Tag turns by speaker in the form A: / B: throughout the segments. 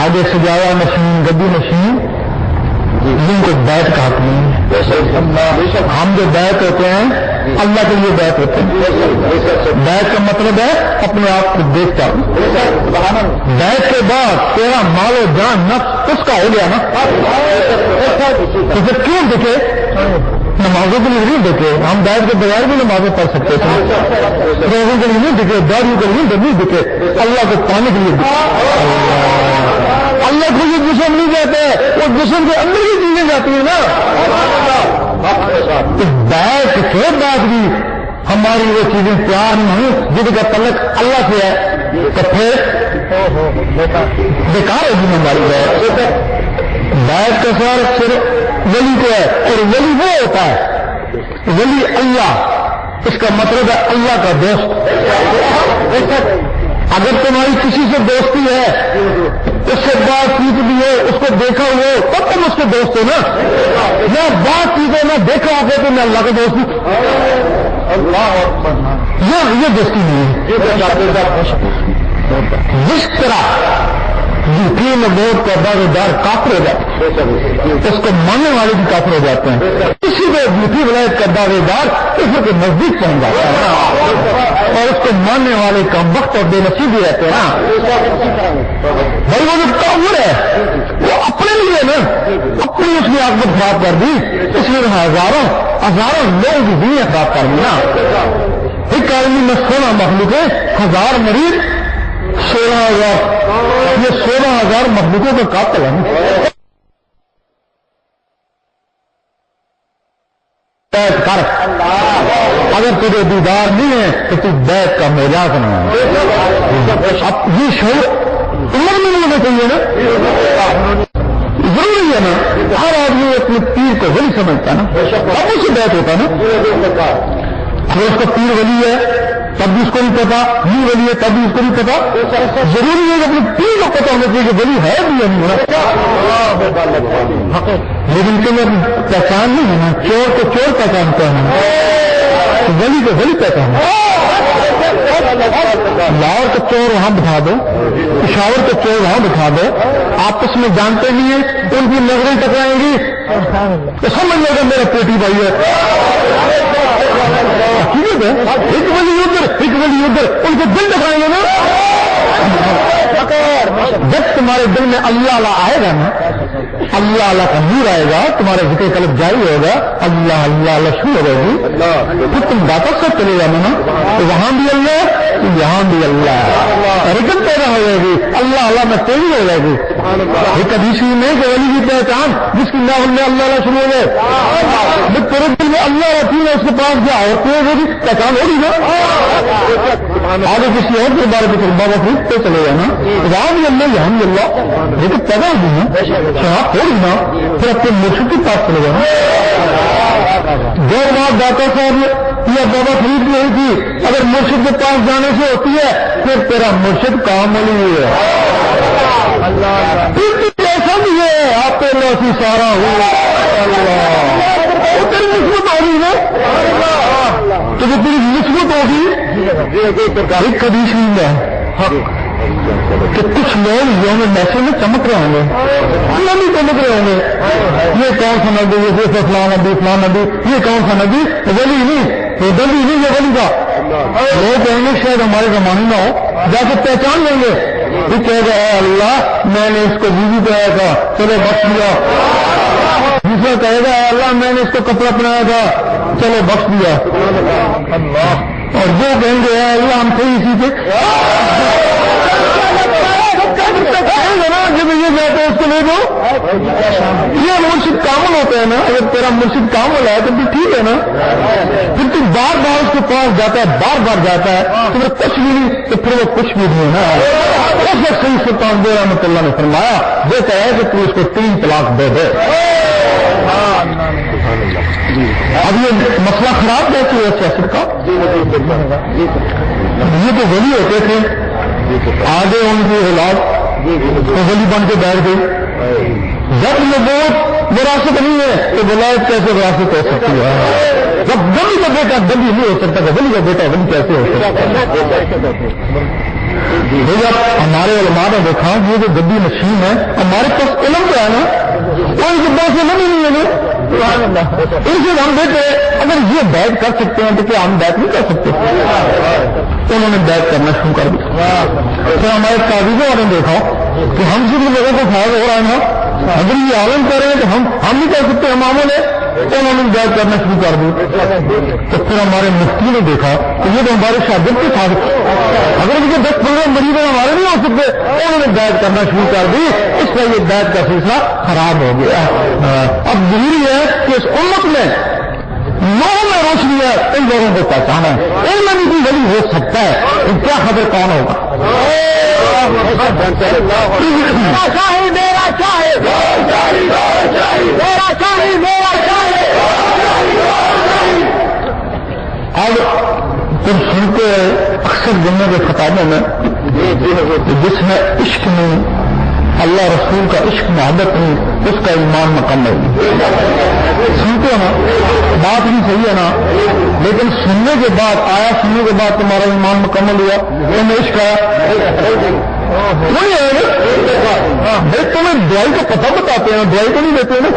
A: آگے سجایا نشین گدی نشین جن کو بیعت کا حق نہیں ہے. ہم جو بیعت ہوتے ہیں اللہ کے لیے بیعت ہوتے ہیں. بیعت کا مطلب ہے اپنے آپ کو دیکھتا ہوں. بیعت کے بعد تیرا مال و جان نفس اس کا ہو گیا نا, تو پھر کیوں دکھے؟ نمازوں کے لیے نہیں دکھے. ہم بیعت کے بغیر بھی نمازیں پڑھ سکتے تھے. روزوں کے لیے نہیں دکھے, داڑیوں کے لیے نہیں دکھے, اللہ کو پانے کے لیے دکھے. اللہ کو یہ جسم نہیں کہتے, وہ جسم کے اندر ہی چیزیں جاتی ہیں نا. بیعت کے بعد بھی ہماری وہ چیزیں تیار نہیں جن کا تعلق اللہ سے ہے, تو پھر بیکار ہوگی ہماری بیعت. بیعت کا سر صرف ولی کو ہے, اور ولی وہ ہوتا ہے ولی اللہ, اس کا مطلب ہے اللہ کا دوست. اگر تمہاری کسی سے دوستی ہے, اس سے بات چیت بھی ہے, اس کو دیکھا ہو تب تم اس کے دوست ہو نا. نہ بات چیت ہے نہ دیکھا ہو تو میں اللہ کا دوست ہوں. یہ دوستی نہیں ہے. جس طرح جھوٹی نبوت کا دعویدار کافر ہو جاتا ہے, اس کو ماننے والے بھی کافر ہو جاتے ہیں. اسی کو جھوٹی ولایت کا دعویدار اس کے نزدیک پہنچ جاتا ہے, اور اس کو ماننے والے کم وقت اور بے نصیب بھی رہتے ہیں نا. بھائی وہ جو کافر ہے وہ اپنے لیے نا اپنی اس کی عاقبت خراب کر دی, اس لیے ہزاروں لوگ کی دنیا خراب کر دی نا. ایک آدمی میں 16 مخلوق ہے, 1000 مریض 16,000, یہ 16,000 مخلوقوں کا قاتل ہے. بیعت کر, اگر تجھے دیدار نہیں ہے تو تو بیعت کا مزاق نہ ہے. اب یہ شعور عمر میں نہیں ہونا چاہیے نا, ضروری ہے نا. ہر آدمی اپنے پیر کو ولی سمجھتا ہے نا, اب اس سے بیعت ہوتا ہے نا. اگر اس کا پیر ولی ہے تب بھی اس کو نہیں پتا, یہ ولی ہے تب بھی اس کو نہیں پتا. ضروری ہے کہ اپنے پیر کو پتا ہونا چاہیے کہ ولی ہے بھی یا نہیں ہونا. لیکن کہ پہچان نہیں ہے نا, چور کو چور پہچانتے ہیں, ولی کو ولی پہچان. لاہور کو چور وہاں بٹھا دو, پشاور کو چور وہاں بٹھا دو, آپس میں جانتے نہیں ہیں, ان کی نظریں ٹکرائیں گی تو سمجھ لے گا میرا پیٹی بھائی ہے. ایک ولی ادھر ایک ولی ادھر, ان کو دل دکھائیں گے نا. جب تمہارے دل میں اللہ اللہ آئے گا نا, اللہ اللہ کا نور آئے گا, تمہارے ذکر قلب جاری ہوگا, اللہ اللہ اللہ شروع ہو گئی, پھر تم واپس سے چلے جانا نا, تو وہاں بھی اللہ یہاں بھی اللہ, رکت پیدا ہو جائے گی, اللہ اللہ میں تیزی ہو جائے گی. ایک حدیث میں کہ ولی کی پہچان جس کی ناول میں اللہ اللہ شروع ہو گئے, تیرے دل میں اللہ رکھی ہے, اس کے پاس کیا اور تیز ہوگی پہچان ہوگی نا. آگے کسی اور کے بارے میں بابا خرید پہ چلے جانا, وہاں بھی اللہ یہاں بھی اللہ, لیکن پیدا ہوگی نا, شناخت ہوگی نا, پھر اپنے مرشد کے پاس چلے جانا. دو بات داتا صاحب یا بابا خرید کی ہوئی تھی, اگر مرشد کے پاس جانے سے ہوتی ہے پھر تیرا مرشد کام والی ہوئی ہے. ایسا بھی ہے آپ اللہ کی سارا ہوا تیری نسبت ہوگی نا, تو جو تیری نسبت ہوگی ایک حدیث نہیں ہے کہ کچھ لوگ یوم محشر میں چمک رہے ہوں گے, اللہ بھی چمک رہے ہوں گے. یہ کون سا نبی, یہ فلاں نبی فلاں نبی, یہ کون سا نبی, ولی نہیں, یہ ولی نہیں, یہ ولی کا. لوگ کہیں گے شاید ہمارے زمانے میں ہو, جا کے پہچان لیں گے. یہ کہے گا اے اللہ میں نے اس کو بیوی پہنایا تھا, چلو بخش دیا. دوسرا کہے گا اے اللہ میں نے اس کو کپڑا پہنایا تھا, چلو بخش دیا. اور جو کہیں گے اے اللہ ہم تھے اسی سے, جب یہ کہتے ہیں اس کو لے دو. یہ مرشد کامل ہوتا ہے نا, اگر تیرا مرشد کامل ہے تو ٹھیک ہے نا. پھر تو بار بار اس کے پاس جاتا ہے, بار بار جاتا ہے, تو پھر کچھ بھی نہیں, تو پھر وہ کچھ بھی نہیں ہے. اس وقت صحیح سلطان دے رحمۃ اللہ نے فرمایا یہ کہے کہ تو اس کو 3 طلاق دے دے. اب یہ مسئلہ خراب کیسے ہوا سیاست کا. یہ تو ولی ہوتے تھے, آگے ان کی اولاد ولی بن کے بیٹھ گئی. جب نبوت وراثت نہیں ہے تو ولایت کیسے وراثت ہو سکتی ہے. جب ولی کا بیٹا ولی نہیں ہو سکتا تو ولی کا بیٹا ولی کیسے ہو سکتا؟ بھیا ہمارے علماء نے دیکھا یہ جو گدی نشین ہے ہمارے پاس علم کیا ہے نا کوئی گدا سے نہیں ہے نا ان سے ہم بیٹے اگر یہ بیت کر سکتے ہیں تو کیا ہم بیت نہیں کر سکتے؟ انہوں نے بیت کرنا شروع کر دیا. پھر ہمارے قاضیوں نے دیکھا کہ ہم جن لوگوں کو فائدہ ہو رہا ہے نا اگر یہ عالم کر رہے ہیں تو ہم نہیں کر سکتے اماموں نے انہوں نے بیت کرنا شروع کر دی. تو پھر ہمارے مفتی نے دیکھا کہ یہ تو ہمارے شاگرد کے ساتھ اگر ان کے 10-15 مریض ہمارے نہیں ہو سکتے انہوں نے بیت کرنا شروع کر دی. اس لیے یہ بیت کا سلسلہ خراب ہو گیا. اب ضروری ہے کہ اس امت میں لوگوں میں روشنی ہے ان لوگوں کو پہچانا ہے. ان میں بھی کوئی ولی ہو سکتا ہے تو کیا خبر کون ہوگا؟ اب تم سنتے اکثر جمعے کے خطابوں میں جس میں عشق میں اللہ رسول کا عشق محبت نہیں اس کا ایمان مکمل سنتے ہو نا بات بھی صحیح ہے نا لیکن سننے کے بعد آیا سننے کے بعد تمہارا ایمان مکمل ہوا تمہیں عشق آیا نہیں آئے گا بھائی تمہیں دوائی کا پتہ بتاتے ہیں دوائی تو نہیں دیتے نا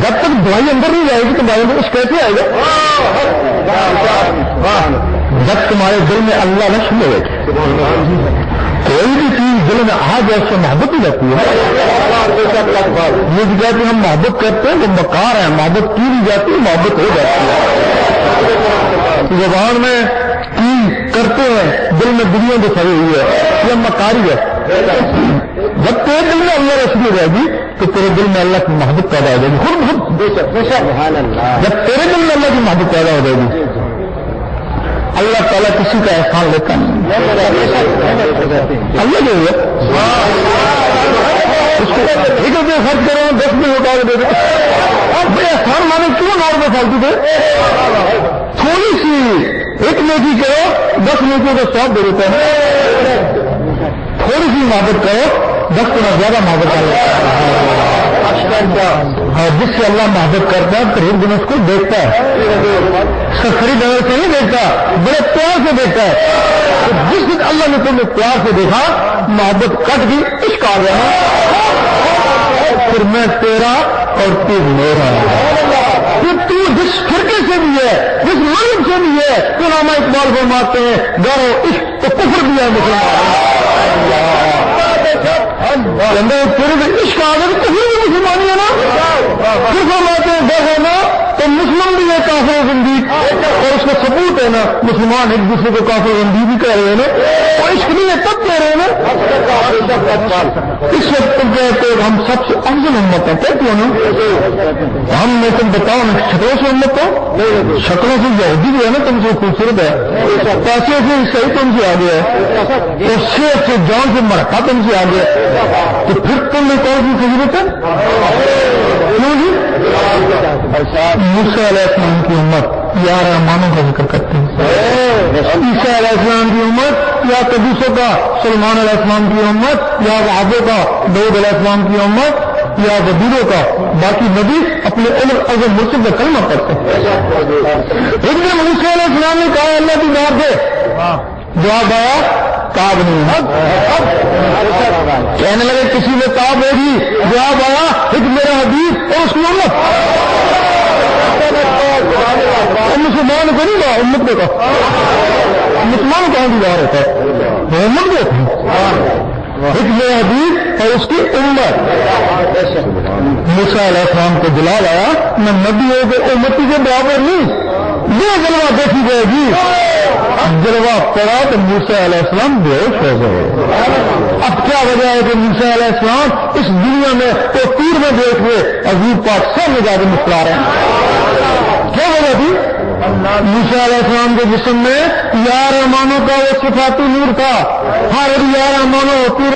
A: جب تک دوائی اندر نہیں جائے گی تمہارے اندر عشق کیسے آئے گا؟ جب تمہارے دل میں اللہ نہ سنے گا کوئی بھی چیز دل میں آ جائے اس سے محبت ہی رہتی ہے. یہ جو کہتے ہیں ہم محبت کرتے ہیں وہ مکار ہیں محبت کی نہیں جاتی محبت ہو جاتی ہے. زبان میں کی کرتے ہیں دل میں دنیا بسائی ہوئی ہے یہ مکاری ہے. جب تیرے دل میں اللہ رسول رہے گی تو تیرے دل میں اللہ کی محبت پیدا ہو جائے گی. خود جب تیرے دل میں اللہ کی محبت پیدا ہو جائے گی اللہ تعالیٰ کسی کا احسان لیتا نہیں اللہ جو ہے اس کو ایک روپئے خرچ کرو 10 میں اٹھا کے دے دے. بھائی احسان مانے کیوں 9 روپئے فالتو دے تھوڑی سی ایک نیکی کرو 10 نیکیوں کا 100 دے دیتے ہیں. تھوڑی سی محبت کرو 10 گنا زیادہ محبت کر جس سے اللہ محبت کرتا ہے قریب دن اس کو دیکھتا ہے سفری نظر سے نہیں دیکھتا بڑے پیار سے دیکھتا ہے. جس دن اللہ نے تمہیں پیار سے دیکھا محبت کٹ گئی عشق آ گیا پھر میں تیرا اور تو میرا پھر تو جس فرقے سے بھی ہے جس مذہب سے بھی ہے تو علامہ اقبال فرماتے ہیں گرو عشق تو کفر بھی ہے تیرے عشق آ گئے تو پھر بھی مسلمانی ہے نا پھر فرماتے ہیں دیکھو نا تو مسلم بھی ہے کافر زندگی اور اس کا ثبوت ہے نا مسلمان ایک دوسرے کو کافر زندگی بھی کہہ رہے ہیں نا اور عشق نہیں ہے تب کہہ رہے ہیں نا. اس وقت تم کہتے ہیں ہم سب سے افضل امت ہے کہتے ہو نا ہم میں تم بتاؤ نا شکلوں سے امت ہو شکلوں سے یہودی جو ہے نا تم سے خوبصورت ہے پیسے سے صحیح تم سے آگے ہے اور صحت سے جان سے مرکا تم سے آگے ہے تو پھر تم نے کون سی فضیلت ہے کیوں جی؟ موسیٰ علیہ السلام کی امت یا رحمانوں کا ذکر کرتے ہیں عیسیٰ علیہ السلام کی امت یا قدوسوں کا سلمان علیہ السلام کی امت یا وہابوں کا داؤد علیہ السلام کی امت یا وزیروں کا باقی نبی اپنے اعظم مرشد کا کلمہ پڑھتے ہیں. ایک دن موسیٰ علیہ السلام نے کہا اللہ کی مار دے جواب آیا کعب نہیں کہنے لگے کسی نے کعب ہوگی جواب آیا ایک میرا حبیب اور اس کی امت مسلمان کو نہیں کہا امت کو کہا مسلمان کہاں کی بات ہوتا ہے امت کو ایک میرا حبیب اور اس کی امت. موسیٰ علیہ السلام کو جلا لایا میں نبی ہو کہ امتی کے برابر نہیں یہ جلوہ دیکھی جائے گی. جلوہ پڑا تو موسیٰ علیہ السلام بے ہوش ہو گئے. اب کیا وجہ ہے کہ موسیٰ علیہ السلام اس دنیا میں تو تیر میں دیکھ ہوئے حضور پاک سب میں جا کے مسکرا رہے ہیں کیا وجہ تھی؟ موسیٰ علیہ السلام کے جسم میں یا رحمانوں کا وہ صفاتی نور تھا. ہر یا رحمانوں ہوتی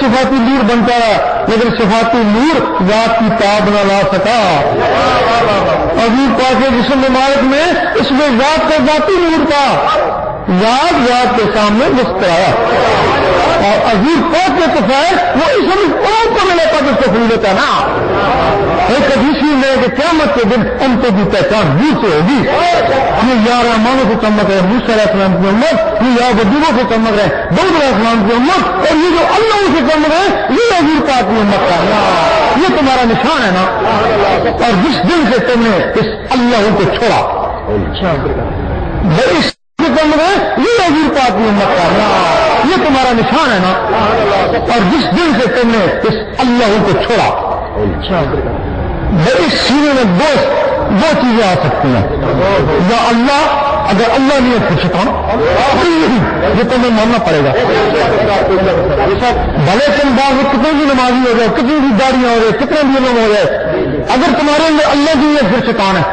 A: صفاتی نور بنتا ہے لیکن صفاتی نور ذات کی تاب نہ لا سکا. حضور پاک کے جسم مبارک میں اس میں ذات کا ذاتی نور تھا ذات کے سامنے مسکرایا. اور حضور پاک کے کفائل وہ اس وقت کو ملے گا جس کو بھول لیتا نا. ایک حدیث میں کہ قیامت کے دن ان کو بھی پہچان دور سے ہوگی. یہ یا رحمانوں سے چمک رہے موسیٰ علیہ السلام کی امت, یہ یا بدوروں سے چمک رہے داؤد علیہ السلام کی امت, اور یہ جو اللہ سے چمک رہے یہ حضور پاک کی امت کا یہ تمہارا نشان ہے نا. اور جس دن سے تم نے اس اللہ کو چھوڑا اس چمک رہے یہ حضور پاک کی امت کا یہ تمہارا نشان ہے نا. اور جس دن سے تم نے اس اللہ کو چھوڑا اس سینے میں دو چیزیں آ سکتی ہیں. یا اللہ, اگر اللہ نہیں ہے پھر شیطان, یہ تمہیں ماننا پڑے گا. بھلے تم بعض کتنے بھی نمازی ہو جائے, کتنی بھی داڑیاں ہو جائے, کتنے بھی علم ہو جائے, اگر تمہارے اندر اللہ نہیں ہے پھر شیطان ہے.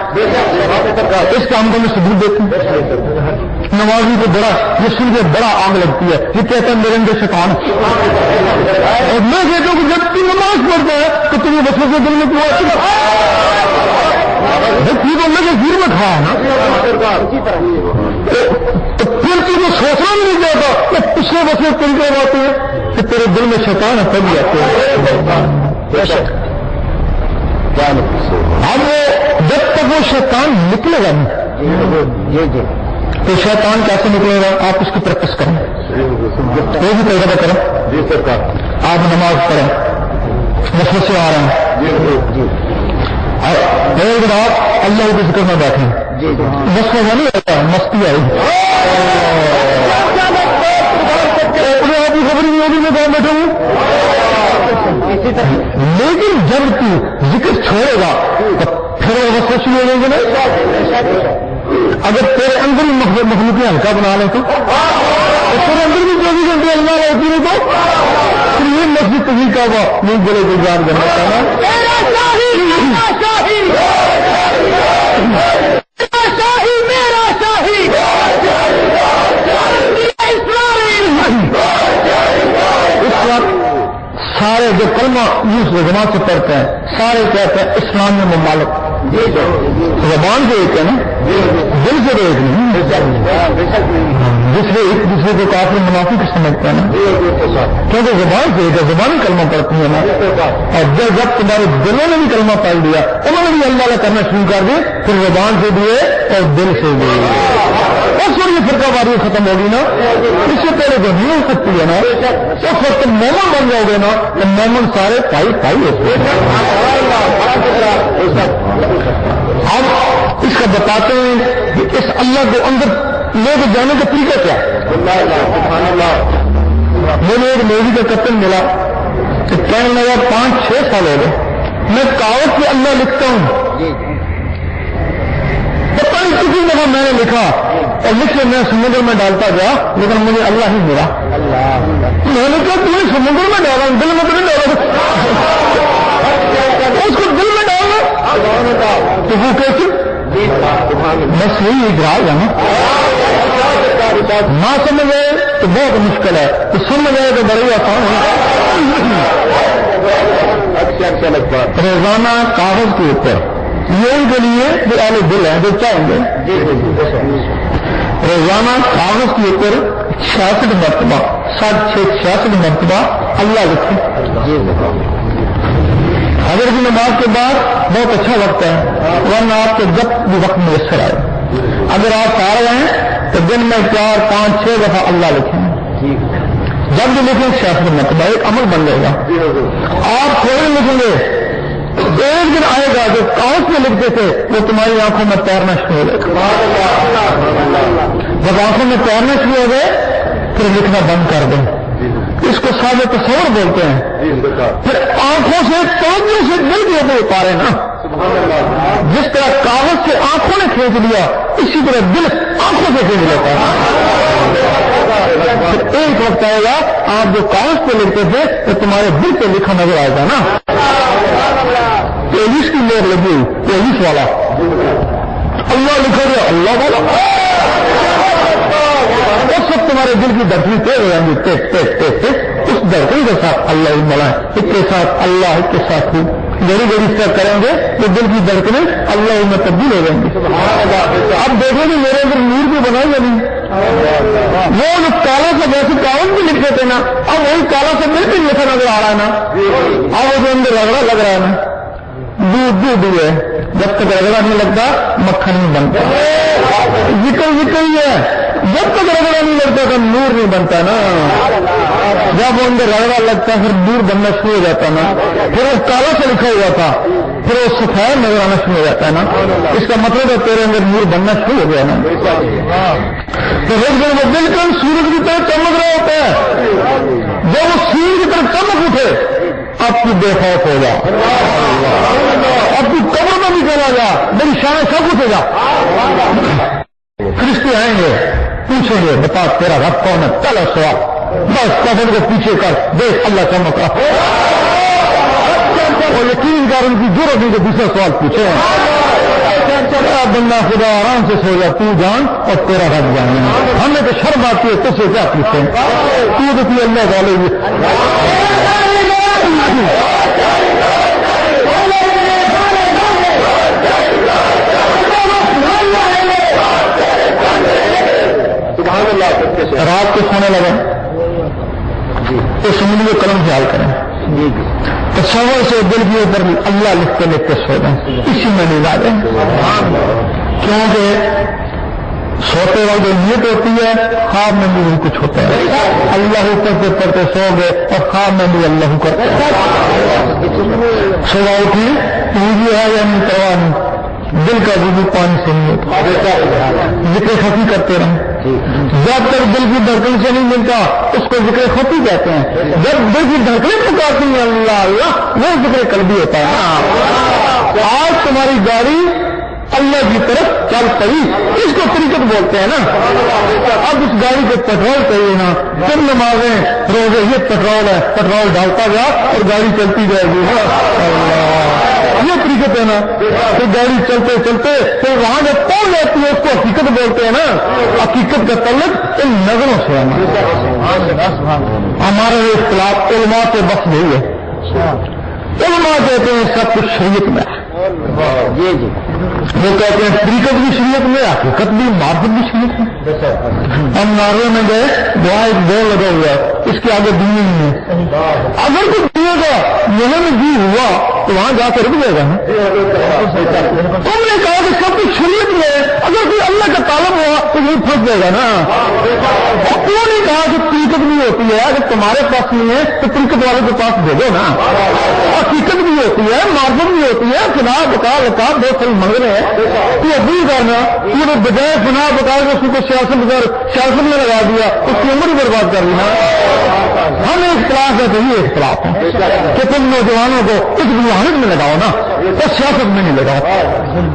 A: اس کام کو میں ثبوت دیتی ہوں. نمازی کو بڑا یہ سن کے بڑا آگ لگتی ہے, یہ کہتا ہے میرے اندر شیطان. اور میں کہتا ہوں کہ جب تم نماز پڑھتا ہے تو تمہیں بچوں کے دل میں کیوں آتی تو میں نے گر میں کھایا نا, تو پھر تجھے سوچنا بھی نہیں چاہتا کہ پچھلے بچے تم کے آتے ہیں کہ تیرے دل میں شیطان ہے تبھی آتے ہیں. اب جب تک وہ شیطان نکلے گا نہیں تو شیطان کیسے نکلے گا, آپ اس کی پریکٹس کریں, وہ بھی تجربہ کریں. آپ نماز پڑھیں, مسجد سے آ رہے ہیں, ایک رات اللہ کے ذکر میں بیٹھیں, مسئلہ نہیں ہوتا مستی آئی, آپ کی خبر نہیں ہوگی میں کہاں بیٹھا ہوں. لیکن جب تو ذکر چھوڑے گا تو پھر وہ مسئلہ شروع ہو گے نا. اگر تیرے اندر ہی مخلوقی ہلکا بنا لیں تو تیرے اندر بھی 24 گھنٹے اللہ ہوتی نہیں تو پھر یہ مسجد تجھے کا وہ نہیں بولے تو یاد کرنا چاہنا. اس وقت سارے جو کلمہ یوز زبان سے پڑھتے ہیں سارے کہتے ہیں اسلامی ممالک. زبان سے ایک ہے نا, دل سے ایک نہیں, دوسرے ایک دوسرے کو کافر منافق سمجھتے ہیں نا, کیونکہ زبان سے ایک ہے, زبانی کلمہ پڑھتی ہے نا. اور جب تمہارے دلوں نے بھی کلمہ پڑھ لیا, انہوں نے بھی اللہ کرنا شروع کر دی, پھر زبان سے بھی ہے اور دل سے بھی ہے. اس وقت یہ فرقہ واری ختم ہوگی نا. اس سے پہلے جو نہیں ہو سکتی ہے نا, اس وقت تم مومن بن جاؤ گے نا, تو مومن سارے پائی ہوتے ہیں. اب اس کا بتاتے ہیں کہ اس اللہ کو اندر لے کے جانے کا طریقہ کیا ہے. مجھے ایک نیوی کا کتن ملا کہ کہنے لگا 5-6 سال ہو گئے میں کاغذ پہ اللہ لکھتا ہوں, پتہ نہیں کسی دفعہ میں نے لکھا اور لکھ کے میں سمندر میں ڈالتا گیا لیکن مجھے اللہ ہی ملا. میں نے کہا تمہیں سمندر میں ڈالا, دل میں تو نہیں ڈالا, اس کو دل میں ڈالنا تو وہ کیسے. بس یہی اجرائے ہے نا. نہ سمجھ آئے تو بہت مشکل ہے, تو سمجھ آئے تو بڑی آسان ہے. روزانہ کاغذ کے اوپر یہ ان کے لیے جو اہل دل ہیں جو چاہیں گے, روزانہ کاغذ کے اوپر 66 مرتبہ 66 مرتبہ اللہ لکھیں. حضرت کی نماز کے بعد بہت اچھا وقت ہے, ورنہ آپ کو جب بھی وقت میسر آئے. اگر آپ آ رہے ہیں تو دن میں 4-5-6 دفعہ اللہ لکھیں. جب بھی لکھیں 66 مرتبہ ایک عمل بن جائے گا. آپ تھوڑے لکھیں گے, ایک دن آئے گا جو کاغذ میں لکھتے تھے وہ تمہاری آنکھوں میں تیرنا شروع ہو گئے. جب آنکھوں میں تیرنا شروع ہو گئے پھر لکھنا بند کر دیں. اس کو سادہ تصور بولتے ہیں. پھر آنکھوں سے توجہ سے دل کے اوپر اتارے نا. جس طرح کاغذ سے آنکھوں نے کھینچ لیا اسی طرح دل آنکھوں سے کھینچ لیتا ہے. پھر ایک وقت آئے گا آپ جو کاغذ پہ لکھتے تھے تو تمہارے دل پہ لکھا نظر آئے گا نا. 23 کی لیر لگی 23 والا اللہ لکھا گیا اللہ والا. اس وقت تمہارے دل کی دھڑکنی تیز ہو جائیں گی, اس دھڑکن کے ساتھ اللہ ملائیں, اس کے ساتھ اللہ, اس کے ساتھ گڑی گڑی اس طرح کریں گے تو دل کی دھڑکنیں اللہ میں تبدیل ہو جائیں گے. اب دیکھیں گے میرے اندر نور بھی بنائی یا نہیں. وہ جو کالا سا جیسے کاغذ بھی لکھ دیتے نا, اب وہی کالا سا مل بھی جیسا نظر آ رہا ہے نا. اب وہ جو اندر رگڑا لگ رہا ہے نا, دودھ ہے, جب تک رگڑا نہیں لگتا مکھن نہیں بنتا. ذکر ہی ہے, جب تک رگڑا نہیں لگتا تو نور نہیں بنتا نا. جب وہ اندر رگڑا لگتا ہے پھر نور بننا شروع ہو جاتا نا. پھر وہ کالا سے لکھا ہوا تھا پھر وہ سفید نظر آنا شروع ہو جاتا ہے نا. اس کا مطلب ہے تیرے اندر نور بننا شروع ہو گیا نا. تو وہ بالکل سورج کی طرح چمک رہا ہوتا ہے. جب وہ سورج کی طرف چمک اٹھے اب تو بے خوف ہو جا, اب تو قبر میں بھی چلا جا, میری شان سب اٹھے گا. فرشتے آئیں گے پوچھیں گے بتا تیرا رب کون ہے, چلو سوال, بس قبر کو پیچھے کر دیکھ اللہ چمک رہا. اور یقین کر ان کی ضرورت نہیں کہ دوسرا سوال پوچھے. بندہ خدا آرام سے سو جا, تو جان اور تیرا رب جانے. ہمیں تو شرم آتی ہے تجھ سے کیا پوچھیں, تو کوئی اللہ والے رات کو سونے لگے تو سمجھ میں قلم خیال کریں تو سوال سے دل کے اوپر اللہ لکھتے لکھتے سو جائیں, اسی میں نہیں لا دیں. کیونکہ سوتے وقت جو نیت ہوتی ہے خواب میں بھی وہی کچھ ہوتا ہے. اللہ پڑھتے پڑھتے سو گئے اور خواب میں بھی اللہ کرتے صبح اٹھی وضو ہے یا نہیں کروا نہیں, دل کا وضو پانی سے نہیں ہوتا. ذکر خفی کرتے رہیں, جب تک دل کی دھڑکن سے نہیں ملتا اس کو ذکر خفی کہتے ہیں. جب دل کی دھڑکنیں پکارتی ہیں اللہ اللہ وہ ذکر قلبی ہوتا ہے. آج تمہاری گاڑی اللہ کی طرف چل پڑی, اس کو طریقت بولتے ہیں نا. اب اس گاڑی کو پیٹرول چاہیے نا, تم نمازیں روزے یہ پیٹرول ہے, پیٹرول ڈالتا جا اور گاڑی چلتی جائے گی. یہ طریقت ہے نا. تو گاڑی چلتے چلتے پھر وہاں جب پہنچ جاتی ہے اس کو حقیقت بولتے ہیں نا. حقیقت کا تعلق ان نظروں سے ہے. ہمارا یہ اختلاف علماء سے بس نہیں ہے. علماء کہتے ہیں سب کچھ شریعت میں ہے, وہ کہتے ہیں طریقت بھی شریعت میں, حقیقت بھی, معرفت بھی شریعت میں. ہم نارے میں گئے دعا ایک بور لگا ہوا ہے, اس کے آگے دین نہیں ہے. اگر کچھ دیے گا یہ میں جی ہوا تو وہاں جا کے رک جائے گا نا. تم نے کہا کہ سب کچھ شریعت میں ہے, اگر کوئی اللہ کا طالب ہوا تو یہی پھنس جائے گا نا. کیوں نہیں کہا کہ طریقت بھی ہوتی ہے, اگر تمہارے پاس نہیں ہے تو طریقت والے کے پاس بھیجو نا. حقیقت بھی ہوتی ہے, معرفت بھی ہوتی ہے. فنا بتا بتا بہت ساری منگ رہے ہیں تو اپنی کرنا, یہ بجائے فنا بتا کے اس کو سیاست میں لگا دیا, اس کی عمر ہی برباد کر دینا. ہمیں اختلاف ہے تو یہ اختلاف ہے کہ تم نوجوانوں کو اس روحانیت میں لگاؤ نا, اور سیاست میں نہیں لگاؤ.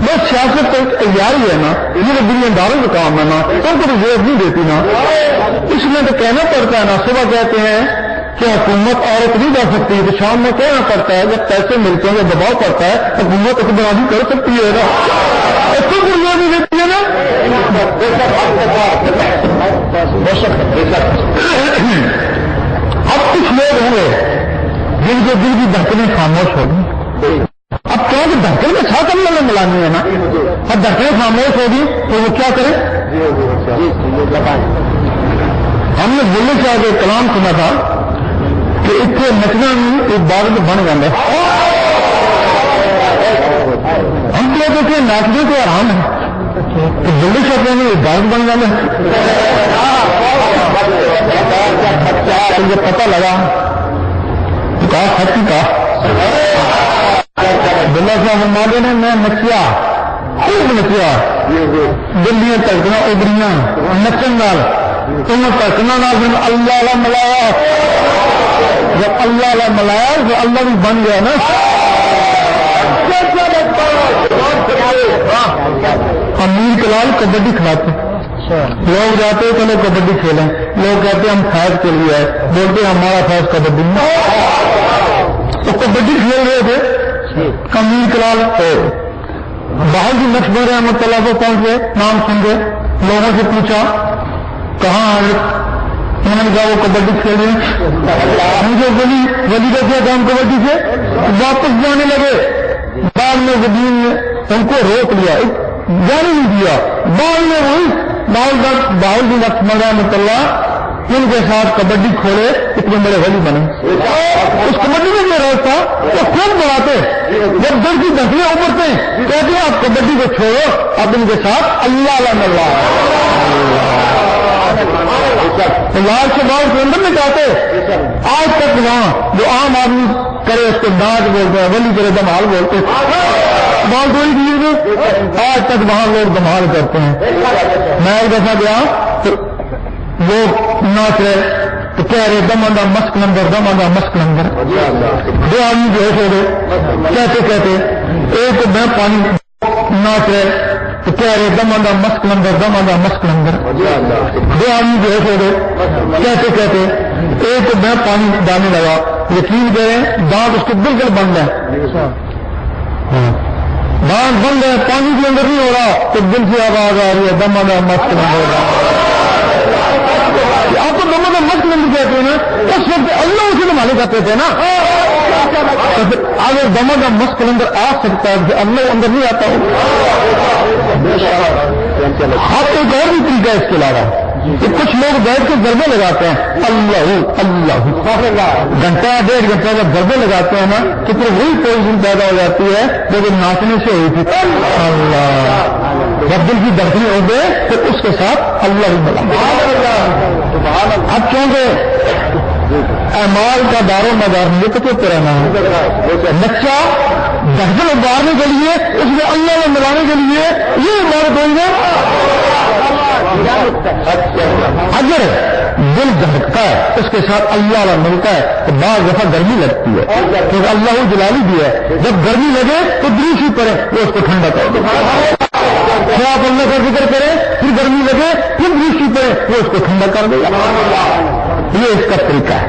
A: بس سیاست تو تیاری ہے نا, یہ دنیا داروں کا کام ہے نا, تم کو تو زور نہیں دیتی نا. اس میں تو کہنا پڑتا ہے نا, صبح کہتے ہیں کہ حکومت عورت نہیں جا سکتی, تو شام میں کہنا پڑتا ہے جب پیسے ملتے ہیں, جب دباؤ پڑتا ہے حکومت اقتدار کر سکتی ہے نا. تم کو زور نہیں دیتی ہے نا. اب کچھ لوگ ہوں گے جن کے دل کی دھڑکنیں خاموش ہوگی. اب کیا کہ دھڑکن کے ساتھ اللہ نے ملانی ہے نا. اب دھڑکنیں خاموش ہوگی تو وہ کیا کریں. ہم نے بولنے سے آگے کلام سنا تھا کہ اتنے نچنا بھی ایک بات بن جانا. ہم کہتے تھے ناچنے کو آرام ہے تو بولنے سے میں ایک بات بن جانا. جب پتہ لگا تو کہا سچی کہا بلا صاحب مالے نے میں نچیا, خوب نچیا, دلیاں تڑکنا ابریاں نچن نال تم تڑکنا نال اللہ ملایا. جب اللہ ملایا تو اللہ بھی بن گیا نا. امیر کلال کبڈی کھلاتے, لوگ جاتے چلو کبڈی کھیلیں, لوگ کہتے ہم فیض کے لیے آئے, بولتے ہمارا فیض کبڈی میں. تو کبڈی کھیل رہے تھے امیر کلال باہر کی نقش بن رحمۃ اللہ کو پہنچ گئے, نام سن گئے, لوگوں سے پوچھا کہاں آئے, انہوں نے کہا وہ کبڈی کھیل رہے ہیں. مجھے ولی کا کیا کام کبڈی سے, واپس جانے لگے. بعد میں زمین نے ان کو روک لیا, جانے نہیں دیا. بعد میں وہی باہر بھی وقت مزہ اللہ ان کے ساتھ کبڈی کھولے, اتنے بڑے ولی بنے. اس کبڈی میں جو رہتا تھا وہ خوب بڑھاتے, جب دل کی دھکیاں ابھرتے ہیں کہتے ہیں آپ کبڈی کو چھوڑو, اب ان کے ساتھ اللہ لال سے باہر کے اندر میں چاہتے. آج تک وہاں جو عام آدمی کرے اس کو ڈانٹ بولتے ہیں, ولی کرے دمال بولتے ہیں, بال کوئی چیز. آج تک وہاں لوگ دمال کرتے ہیں. میں ایک دفعہ گیا تو لوگ ناچ رہے تو کہہ رہے دماندہ مسک نمبر, دماندہ مسک نمبر. دو آدمی جو ہو گئے کہتے کہتے ایک میں پانی ناچ رہے تو کہہ رہے دماندہ مسک نمبر, دماندہ مسک نمبر. دو آدمی جو ہو گئے کہتے کہتے ایک میں پانی ڈالنے لگا, یقین کریں دانت اس کے بالکل بند ہے, دانت بند ہے, پانی کے اندر نہیں ہو رہا, تو دل سے آواز آ رہی ہے دماندہ مسک نمبر. آپ کو دونوں کا مست نمبر کہتے ہیں نا, اس وقت اللہ اسے دمالے کرتے تھے نا. اگر دما کا مست نمبر آ سکتا ہے کہ اللہ اندر نہیں آتا ہو. آپ ایک اور بھی طریقہ ہے اس کے علاوہ کہ کچھ لوگ بیٹھ کے ضربے لگاتے ہیں اللہ اللہ, گھنٹہ ڈیڑھ گھنٹہ کا ضربے لگاتے ہیں نا, تو پھر وہی پوزیشن پیدا ہو جاتی ہے جو ناچنے سے ہوئی تھی. اللہ جب دل کی دھڑکنیں ہو گئے پھر اس کے ساتھ اللہ ہی ملا. اب کیونکہ اعمال کا دار و مدار نکتے پہ رہنا ہے, بچہ دھڑکن ابارنے کے لیے اس میں اللہ میں ملانے کے لیے یہ عبادت ہوئی ہے. اگر دل دھڑکتا ہے اس کے ساتھ اللہ والا ملتا ہے تو بعض دفعہ گرمی لگتی ہے, کیونکہ اللہ وہ جلالی بھی ہے. جب گرمی لگے تو دریشی پڑے وہ اس کو ٹھنڈا کر دے. پھر آپ اللہ کا ذکر کریں, پھر گرمی لگے پھر دریشی پڑے وہ اس کو ٹھنڈا کر دے. یہ اس کا طریقہ ہے.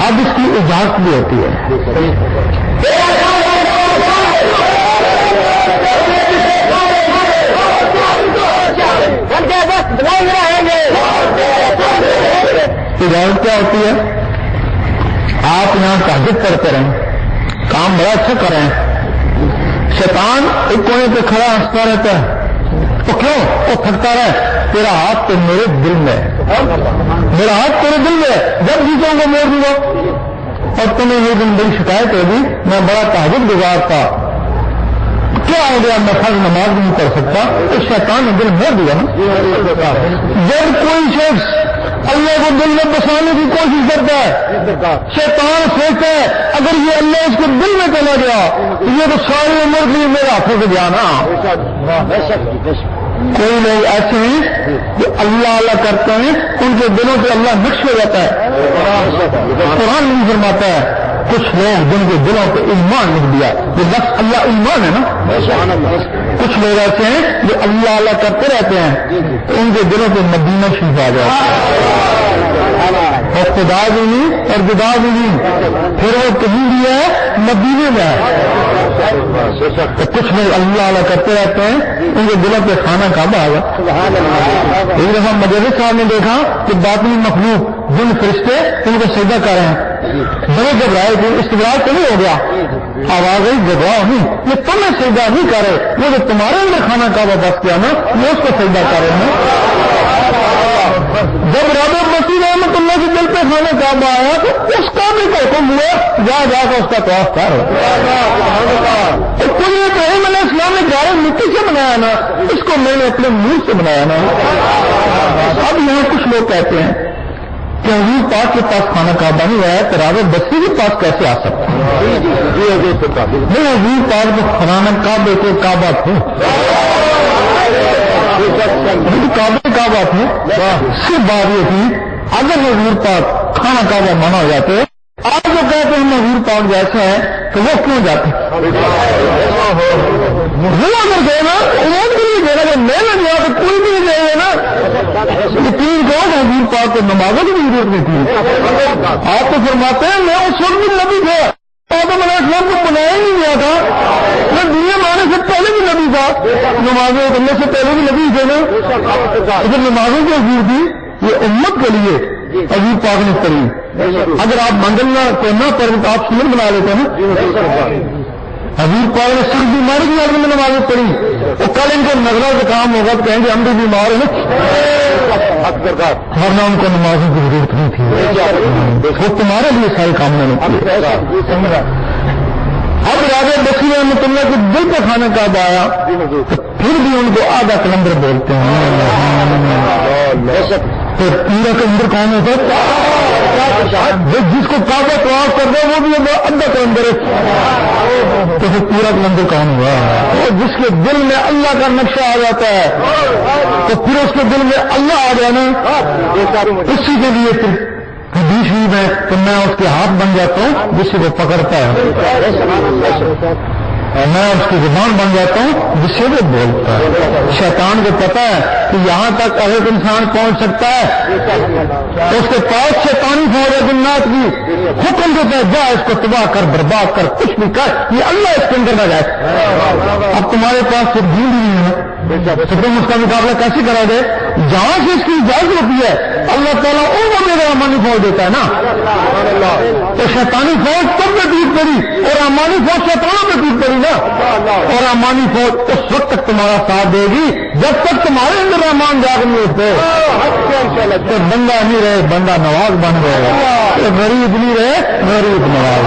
A: اب اس کی اجازت بھی ہوتی ہے. اجازت کیا ہوتی ہے؟ آپ یہاں تہجد پڑھتے رہیں, کام بڑا اچھا کریں, شیطان ایک کونے پہ کھڑا ہنستا رہتا ہے. تو کیوں وہ تھکتا رہے, تیرا ہاتھ تو میرے دل میں, میرا ہاتھ تیرے دل میں, جب جیتوں کو موڑ دوں گا. اور تمہیں یہ دن بڑی شکایت ہوگی میں بڑا تہجد گزار تھا, کیا ہو گیا میں فرض نماز نہیں پڑھ سکتا. اس شیطان نے دل موڑ دیا نا. جب کوئی شخص اللہ کو دل میں بسانے کی کوشش کرتا ہے, شیطان سوچتا ہے اگر یہ اللہ اس کے دل میں چلا گیا تو یہ تو ساری عمر کے لیے میرے ہاتھوں سے جانا. کوئی لوگ ایسے ہیں جو اللہ اللہ کرتے ہیں, ان کے دلوں سے اللہ مکس ہو جاتا ہے. قرآن نہیں فرماتا ہے کچھ لوگ جن کے دلوں پہ ایمان لکھ دیا, جو لفظ اللہ ایمان ہے نا. کچھ لوگ ایسے ہیں جو اللہ اللہ کرتے رہتے ہیں تو ان کے دلوں پہ مدینہ شریف آ جاتا ہے, اور خدا بھی نہیں اور جدا بھی نہیں, پھر وہ کہیں بھی ہے مدینے میں ہے. تو کچھ لوگ اللہ اللہ کرتے رہتے ہیں, ان کے دلوں پہ کھانا کعبہ آ گیا. ایک دفعہ مجلس صاحب نے دیکھا کہ باطنی مخلوق جن فرشتے ان کو سجدہ کر رہے ہیں, بڑے گھبرائے تھے, استقبال تو نہیں ہو گیا, آواز آئی گھبراؤ نہیں, یہ تمہیں سجدہ نہیں کر رہے, وہ جو تمہارے اندر کھانا کعبہ بس کیا نا وہ اس کو سجدہ کر رہے ہیں. جب رابع مسیح رحمت اللہ کے دل پہ کھانا کعبہ آیا تو اس کا بھی حکم ہوا جا جا کر اس کا طواف کر. کوئی ابراہیم علیہ السلام نے گارے مٹی سے بنایا نا, اس کو میں نے اپنے منہ سے بنایا نا. اب یہاں کچھ لوگ کہتے ہیں کہ حضور پاک کے پاس کھانا کعبہ نہیں آیا تو رابع بستی کے پاس کیسے آ سکتا ہے؟ نہیں, حضور پاک تو کھانا کعبے کو کعبہ تھے, کعبے کعبہ تھے. صرف بات یہ تھی اگر حضور پاک کھانا کعبہ منع ہو جاتے, آج جو کہتے ہیں حضور پاک جیسا ہے تو وہ کیوں جاتے؟ وہ اگر گئے نا انہوں کے لیے دینا, جب میں نہ گیا تو کوئی بھی نہیں جائے گا نا. تین کون حضور پاک کو نمازوں کی ضرورت نہیں تھی. آپ تو فرماتے ہیں میں اس وقت بھی نبی تھا, آدم علیہ السلام کو بنایا ہی نہیں گیا تھا, میں دنیا میں آنے سے پہلے بھی نبی تھا, نمازیں کرنے سے پہلے بھی نبی تھے نا. اگر نمازوں کی حضور تھی یہ امت کے لیے حضور پاک نے پڑھی. اگر آپ منگل کو نہ پڑھیں تو آپ سنت بنا لیتے ہیں. حضور پاک نے سخت بیماری کی حالت میں نمازیں پڑھی. وہ کل ان کو نزلہ زکام ہوگا تو کہیں گے ہم بھی بیمار ہیں ورنہ ان کو نمازوں کی ضرورت نہیں تھی. وہ تمہارے لیے سارے کام میں نہیں. اب راجہ بخشی رحمۃ اللہ کے دل پہ کھانا کعب آیا تو پھر بھی ان کو آدھا کلندر بولتے ہیں. تو پورا کلندر کون ہوتا ہے؟ جس کو کعبہ طواف کر دے وہ بھی آدھا کلندر ہے. تو پھر پورا کلندر کون ہوا؟ اور جس کے دل میں اللہ کا نقشہ آ جاتا ہے تو پھر اس کے دل میں اللہ آ جانا اسی کے لیے پھر حدیث ہی میں تو میں اس کے ہاتھ بن جاتا ہوں جس سے وہ پکڑتا ہے اور میں اس کی زبان بن جاتا ہوں جس سے وہ بولتا ہے. شیطان کو پتا ہے کہ یہاں تک اگر انسان پہنچ سکتا ہے اس کے پاس شیطانی فوج ہے جنات کی حکم دیتا ہے جا اس کو تباہ کر برباد کر کچھ بھی کر یہ اللہ اس کے اندر نہ جائے. اب تمہارے پاس صرف دین بھی نہیں ہے تو تم اس کا مقابلہ کیسے کرو گے؟ جہاں سے اس کی اجازت ہوتی ہے اللہ تعالیٰ ان کو میرا رحمانی فوج دیتا ہے نا. تو شیطانی فوج تب میں ٹوٹ پڑی اور رحمانی فوج شیطانوں میں ٹوٹ پڑی نا. اور رحمانی فوج اس وقت تک تمہارا ساتھ دے گی جب تک تمہارے اندر رحمان جاگ نہیں ہوتے. تو بندہ نہیں رہے بندہ نواز بن گئے. غریب نہیں رہے غریب نواز.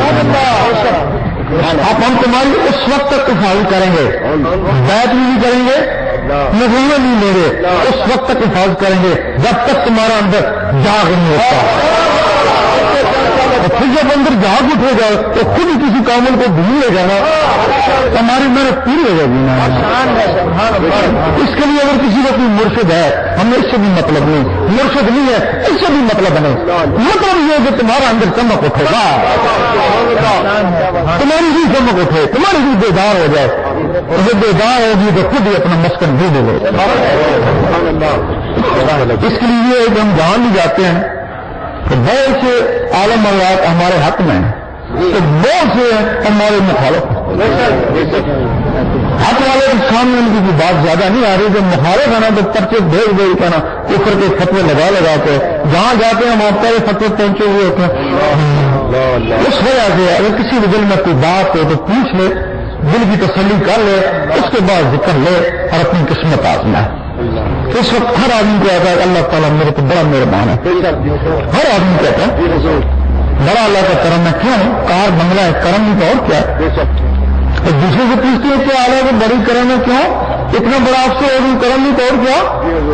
A: اب ہم تمہاری اس وقت تک حفاظت کریں گے بیعت بھی نہیں کریں گے نظریے نہیں لیں گے اس وقت تک حفاظت کریں گے جب تک تمہارا اندر جاگ نہیں ہوتا. پھر جب اندر جاگ اٹھے گا تو خود ہی کسی کامل کو بھولے گا نا ہماری محنت پوری ہو جائے گی نا. اس کے لیے اگر کسی کا کوئی مرشد ہے ہمیں اس سے بھی مطلب نہیں. مرشد نہیں ہے اس سے بھی مطلب نہیں. مطلب یہ کہ تمہارا اندر چمک اٹھے گا تمہاری بھی چمک اٹھے تمہاری بھی بیدار ہو جائے. جب بیدار ہوگی تو خود ہی اپنا مسکن بھی دے گے. اس کے لیے ہم جہاں بھی جاتے ہیں تو بہت سے عالم اللہ ہمارے حق میں ہیں تو بہت سے ہمارے مخالف حق والے کے سامنے ان کی بات زیادہ نہیں آ رہی. جب مخالف ہے نا تو پرچے بھیج کہنا کفر کے فتوے لگا کے جہاں جاتے ہیں ہم آپ کا یہ فتوے پہنچے ہوئے ہوتے ہیں. اس وجہ سے اگر کسی بھی دل میں کوئی بات ہو تو پوچھ لے دل کی تسلی کر لے اس کے بعد ذکر لے اور اپنی قسمت آزمائے. اس وقت ہر آدمی کہتا ہے اللہ تعالیٰ میرے کو بڑا مہربان ہے. ہر آدمی کہتا ہے بڑا اللہ کا کرم ہے. کیوں کار بنگلہ ہے کرم نہیں تو اور کیا. تو دوسرے سے پوچھتے ہیں کہ آلہ کو بڑی کرم ہے کیوں اتنا بڑا آپ سے اور کرم نہیں تو اور کیا.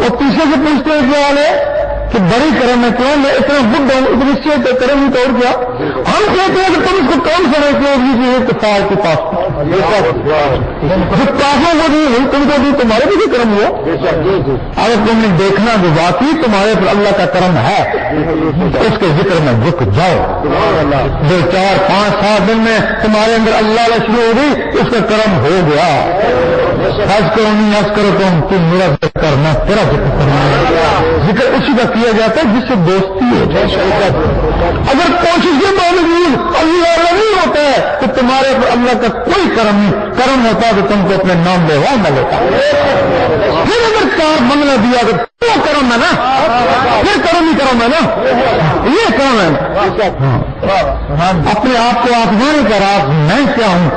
A: اور تیسرے سے پوچھتے ہیں کہ آلے کہ بڑی کرم ہے کیوں میں اتنا بڈ ہوں اتنی سے کرم نہیں تو اور کیا. ہم کہتے ہیں کہ تم اس کو کام سمجھتے ہو اتفاق کے پاس جو کافوں کو نہیں ہوئی تم کو بھی تمہارے بھی کرم ہوا. اگر تم نے دیکھنا جو واقعی تمہارے پر اللہ کا کرم ہے اس کے ذکر میں جھک جاؤ. 2 4 5 7 دن میں تمہارے اندر اللہ شروع ہو گئی اس کا کرم ہو گیا. حج کرو نہیں حج کرو تم میرا ذکر کرنا تیرا ذکر کرنا ذکر اسی کا کیا جاتا ہے جس سے دوستی ہو جائے. اگر کوشش کے باوجود اللہ نہیں ہوتا ہے تو تمہارے پر اللہ کا کوئی کرم نہیں. کرم ہوتا تو تم کو اپنے نام لے نہ لیتا. پھر اگر کار بنگلہ دیا تو وہ کرم ہے نا پھر کرم ہی کرم ہے نا یہ کرم ہے. اپنے آپ کو آزمانے کا راز میں کیا ہوں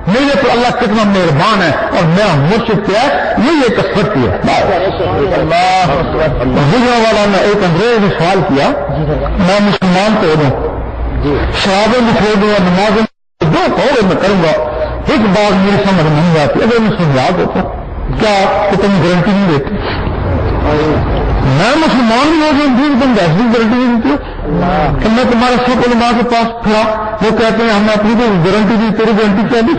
A: میرے تو اللہ کتنا مہربان ہے اور میرا مرشد کیا ہے یہ کسرتی ہے. گزرنے والا نے ایک انگریز نے سوال کیا میں مسلمان تو دوں شرابیں بھی چھوڑ دوں نمازیں جو کہو میں کروں گا. ایک بات میری سمجھ نہیں آتی اگر میں سمجھا دیتا کیا کہ تم گارنٹی نہیں دیتے. میں مسلمان بھی ہو گیا تم ایسی گارنٹی نہیں دیتی کہ میں تمہارے سب علماء کے پاس کھڑا وہ کہتے ہیں ہمیں اپنی کوئی گارنٹی دی تیری گارنٹی کیا دی.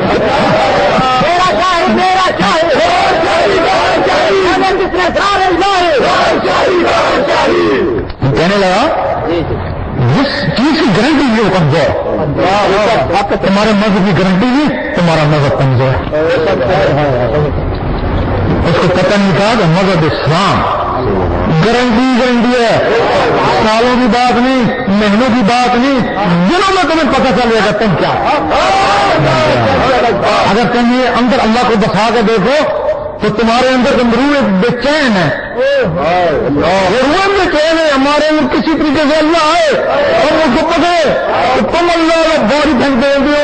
A: کہنے لگا جس چیز کی گارنٹی نہیں وہ کمزور تمہارے مذہب کی گارنٹی نہیں تمہارا مذہب کمزور. اس کو پتہ نہیں تھا کہ مذہب اسلام گارنٹی ہے سالوں کی بات نہیں مہینوں کی بات نہیں دنوں میں تمہیں پتہ چل جائے گا تم کیا. اگر تم یہ اندر اللہ کو بسا کے دیکھو تو تمہارے اندر روح ایک بے چین ہے ضرورت میں کہنے ہمارے میں کسی طریقے سے اللہ آئے اور وہ کو پکڑے تو تم اللہ باری پھینک دے دو،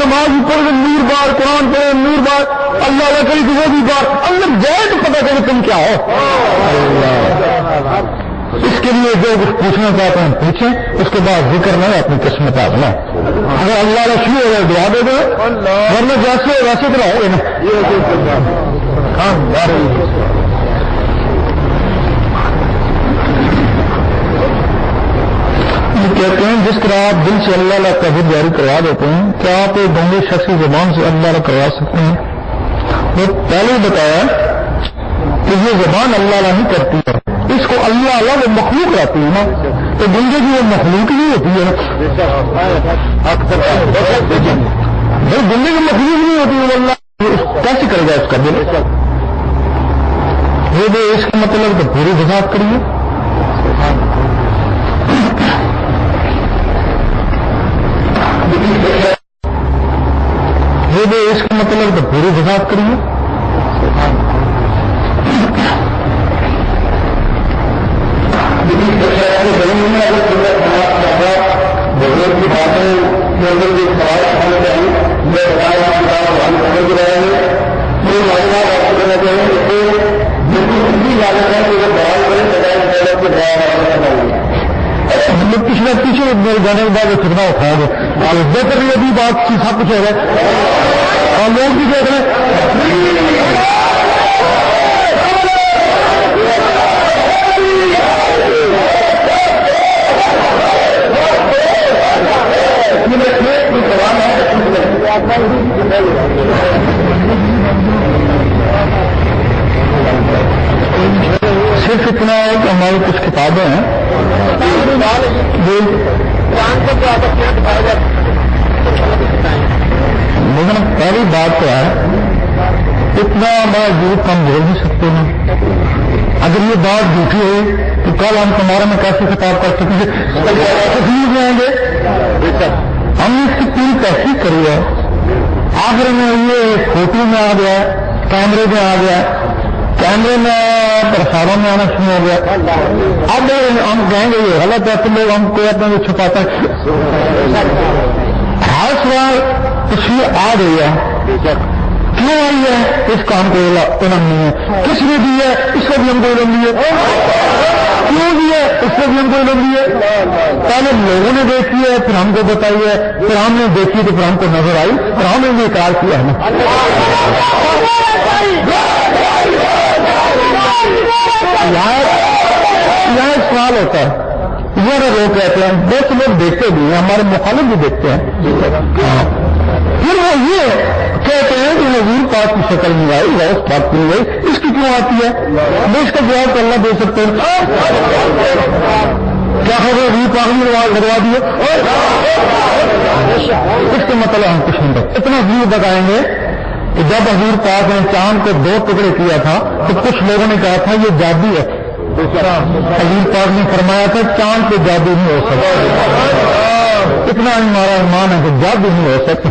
A: نماز پڑھ کے نور بار، قرآن پڑھے نور بار، اللہ کری تو وہ بھی بار، اندر جائے تو پتا کرے تم کیا ہو۔ اس کے لیے جو کچھ پوچھنا چاہتے ہیں پوچھیں، اس کے بعد ذکر نہیں اپنی قسمت آنا۔ اگر اللہ کا شروع ہو دعا دے دو، ورنہ جیسے ویسے تو رہو گے نا۔ کہتے ہیں جس طرح آپ دل سے اللہ کا قبر جاری کروا دیتے ہیں، کیا آپ ایک بندے شخصی زبان سے اللہ کروا سکتے ہیں؟ وہ پہلے بتایا کہ یہ زبان اللہ نہیں کرتی ہے، اس کو اللہ وہ مخلوق رہتی ہے نا، تو بندے کی وہ مخلوق نہیں ہوتی ہے بھائی، بندے کی مخلوق نہیں ہوتی ہے، اللہ کیسے کرے گا اس کا دل؟ یہ اس کا مطلب تو پوری وضاحت کریے۔ یہ اس کا مطلب تو پوری وضاحت کریے۔ کی باتیں پچھلے پیچھے میرے جانے کے بعد چھٹنا اٹھایا گیا بہتر یہ بھی بات کی سب کچھ ہو گیا اور لوگ بھی دیکھ رہے صرف اتنا ہے کہ ہماری کچھ کتابیں ہیں لیکن پہلی بات تو ہے اتنا بڑا جھوٹ ہم بول نہیں سکتے ہیں۔ اگر یہ بات جھوٹی ہے تو کل ہم تمہارے میں کیسے خطاب کر سکیں گے؟ تکلیف میں آئیں گے، ہم نے اس کی پوری تحقیق کری ہے، آخر میں یہ فوٹو میں آ گیا، کیمرے میں آ گیا، کیمرے میں پرساروں میں آنا شروع ہو گیا۔ اب ہم کہیں گے یہ غلط ہے تو لوگ ہم کو اپنے چھپاتا ہے۔ ہر سوال تصویر آ گئی ہے، کیوں آئی ہے اس کام کو علم نہیں ہے، کس نے دی ہے اس کو بھی ہم کو علم نہیں ہے، کیوں دی ہے اس کو بھی ہم کو علم نہیں ہے۔ پہلے لوگوں نے دیکھی ہے پھر ہم کو بتائی ہے، پھر ہم نے دیکھی تو پھر ہم کو نظر آئی، پھر ہم نے انکار کیا ہے۔ یہاں ایک سوال ہوتا ہے، یہ لوگ کہتے ہیں، بہت لوگ دیکھتے بھی ہیں، ہمارے مخالف بھی دیکھتے ہیں، پھر وہ یہ کہتے ہیں کہ حضور پاک کی شکل نہیں آئی، غوث پاک کی نہیں آئی، اس کی کیوں آتی ہے؟ میں اس کا جواب تو اللہ دے سکتے ہیں۔ کیا خبر حضور پاک نے لگوا دیے؟ اس کا مطلب ہم کچھ نہیں رکھتے۔ اتنا ضرور بتائیں گے کہ جب حضور پاک نے چاند کو 2 ٹکڑے کیا تھا تو کچھ لوگوں نے کہا تھا یہ جادو ہے۔ حضور پاک نے فرمایا تھا چاند پہ جادو نہیں ہو سکتا۔ اتنا ہمارا ایمان ہے کہ جادو نہیں ہو سکتا۔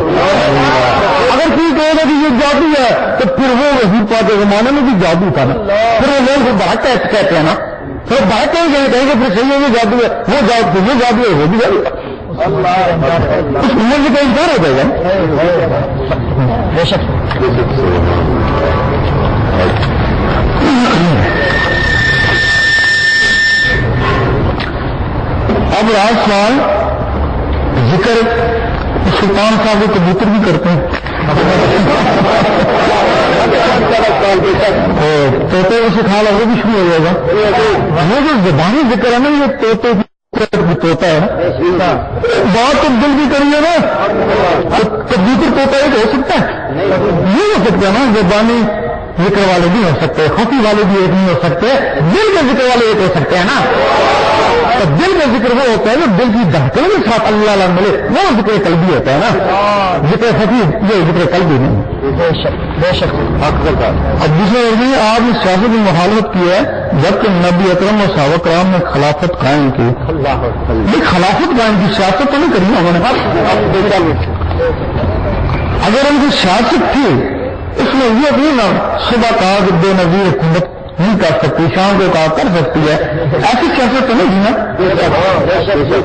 A: اگر کوئی کہے گا کہ یہ جادو ہے تو پھر وہ حضور پاک کے زمانے میں بھی جادو تھا نا، پھر وہ لوگ بہت کہتے ہیں نا، پھر بہت کہیں گے پھر صحیح ہے یہ جادو ہے، وہ جادو ہے وہ بھی جادو ہے، اس عمر سے کہیں انکار ہو جائے گا بے شک۔ اب رات سوال ذکر سلطان صاحب کو کبوتر بھی کرتے ہیں، طوطے کو سکھا لا وہ بھی شروع ہو جائے گا۔ وہ جو زبانی ذکر ہے نا یہ طوطے طوطا ہے، بات تو دل بھی کریے نا، کبوتر طوطا ایک ہو سکتا ہے نہیں ہو سکتا نا، زبانی ذکر والے بھی ہو سکتے، خفی والے بھی ایک نہیں ہو سکتے، دل کے ذکر والے ایک ہو سکتے ہیں نا۔ تو دل میں ذکر وہ ہوتا ہے نا دل کی دھڑکنوں کے ساتھ اللہ ملے، وہ ذکر قلبی ہوتا ہے نا، ذکر خفی یہ ذکر قلبی نہیں۔ بے شک اب دوسرے آپ نے سیاست کی مخالفت کی ہے جبکہ نبی اکرم اور صحابہ کرام نے خلافت قائم کی۔ خلافت قائم کی، سیاست تو نہیں کری نا انہوں نے۔ اگر ان کی سیاست تھی اس میں یہ بھی نا صبح کہا کہ بے نظیر حکومت نہیں کر سکتی، شام کو کہا کر سکتی ہے، ایسی سیاست تو نہیں نا.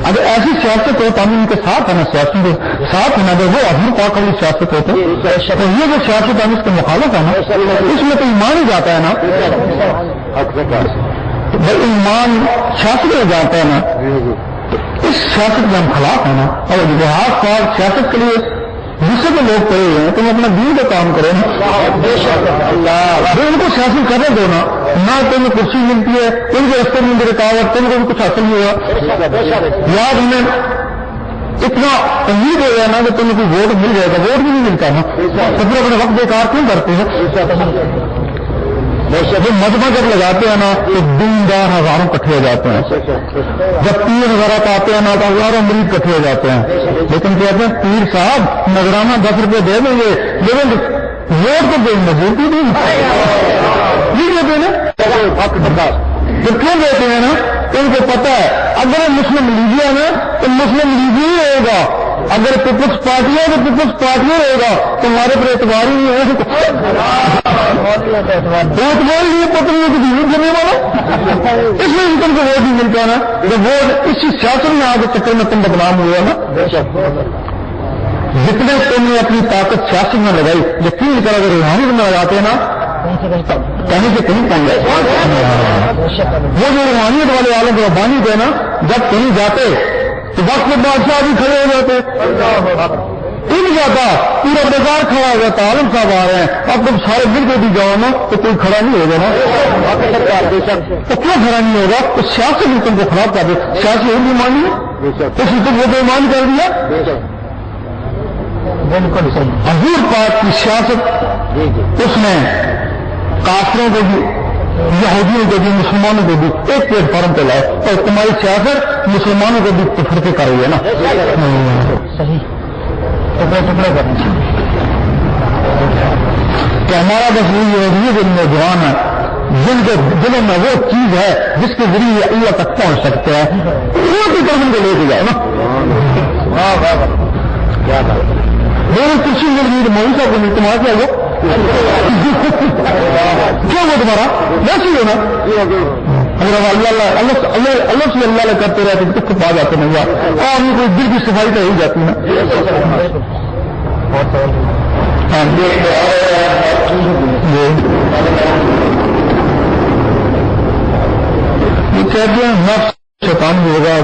A: اگر ایسی سیاست ہو تو ہم ان کے ساتھ ہے نا، سیاست کے ساتھ ہے نا، اگر وہ حضور پاک والی سیاست ہوتے تو یہ جو سیاست ہم اس کے مخالف ہے نا، اس میں تو ایمان ہی جاتا ہے نا، ایمان سیاست میں جاتا ہے نا، اس سیاست میں ہم خلاف ہیں نا. اور جہاد پاک سیاست کے لیے دوسرے کے لوگ پڑے ہوئے ہیں، تم اپنا دین کا کام کرو نا، ان کو سیاست کرنے دو نا. نہ تمہیں کرسی ملتی ہے، ان کے رستے میں رکاوٹ، تم کو کچھ حاصل نہیں ہوا. یاد ہمیں اتنا امید ہو گیا نا کہ تمہیں کوئی ووٹ مل جائے گا، ووٹ بھی نہیں ملتا نا، تو پھر اپنے وقت بیکار کیوں کرتے ہیں؟ جب مجمع جب لگاتے ہیں نا تو دیندار ہزاروں کٹھے ہو جاتے ہیں، جب پیر حضرات آتے ہیں نا تو ہزاروں مریض کٹھے ہو جاتے ہیں. لیکن کہتے ہیں پیر صاحب نذرانہ 10 روپے دے دیں گے، لیکن ووٹ تو دیں گے، ووٹ بھی دیں دیتے ہیں نا. جب کیوں دیتے ہیں نا، ان کو پتا ہے اگر مسلم لیگ ہے نا تو مسلم لیگ ہی ہوگا، اگر پیپلز پارٹی ہے تو پیپلز پارٹی رہے گا، تمہارے پر اعتبار ہی نہیں ہے. اعتبار لیے پتہ نہیں کہ کرنے والا، اس میں ان کو ووٹ نہیں ملتا نا. جب ووٹ اسی سیاست میں آگے چکر میں تم بدنام ہوئے نا، جتنے تم نے اپنی طاقت سیاست میں لگائی، یقین کر اگر روحانی میں لگاتے ہیں نا کہیں سے کہیں پہنچ جائے. وہ جو روحانیت والے والوں کو ربانی تھے نا، جب کہیں جاتے تو وقت میں بادشاہ بھی کھڑے ہو جاتے، ان جاتا پورا بازار کھڑا ہو جاتا، عالم صاحب آ رہے ہیں، اب تم سارے مل کے بھی جاؤ نا تو کوئی کھڑا نہیں ہوگا نا. تو کیوں کھڑا نہیں ہوگا؟ تو سیاست بھی تم کو خراب کر دے. سیاسی ہندو مانی اس نے تم کو بےمان کر دیا. حضور پاک کی سیاست اس میں کافروں کو بھی، یہودیوں کو بھی، مسلمانوں کو بھی ایک پلیٹ فارم پہ لائے، اور تمہاری سیاست مسلمانوں کو بھی فرقے کر رہی ہے نا. صحیح ٹکڑے کرنا چاہیے. تو ہمارا بس یہ جو نوجوان ہے جن کے دلوں میں وہ چیز ہے جس کے ذریعے اللہ تک پہنچ سکتے ہیں، وہ بھی تو ہم کو لے کے جائے نا. میری کرسی مل گئی تو مولوی صاحب کو نہیں، تمہارا کیا ہو کیا ہوا تمہارا ویسے ہی ہونا. اگر اللہ سے اللہ کرتے رہتے تو دکھ پا جاتے نہیں یار، اور کوئی دل کی صفائی تو ہو جاتی نا. یہ کہتے ہیں نفس شیطان بھی ہوگا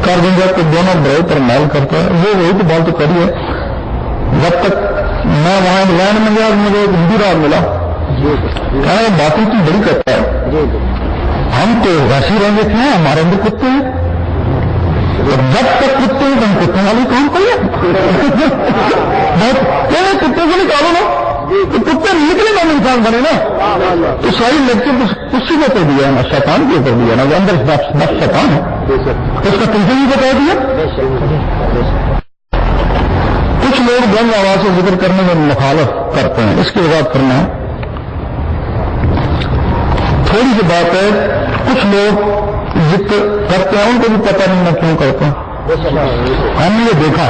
A: کر دیں گے تو دونوں بڑے پر مائل کرتا ہے. وہ وہی تو بات تو کری ہے. جب تک میں وہاں انگلینڈ میں گیا مجھے ایک ہندی رات ملا، باتیں تو بڑی کرتا ہے، ہم تو ویسے رہیں گے تھے، ہمارے اندر کتے ہیں، جب تک کتے ہیں تو ہم کتے والی کام کریے. کتے کو نکالو نا، کتے نکلے گا انسان بنے نا. تو ساری لیکچر اسی کے اوپر دیا ہے نا، شیطان کے اوپر دیا نا، وہ اندر نفس شیطان ہے، اس کا تم سے بھی بتا دیا. کچھ لوگ بلند آواز سے ذکر کرنے میں مخالف کرتے ہیں، اس کی وضاحت کرنا ہے. تھوڑی سی بات ہے، کچھ لوگ ذکر کرتے ہیں ان کو بھی پتہ نہیں میں کیوں کرتا ہوں. ہم نے یہ دیکھا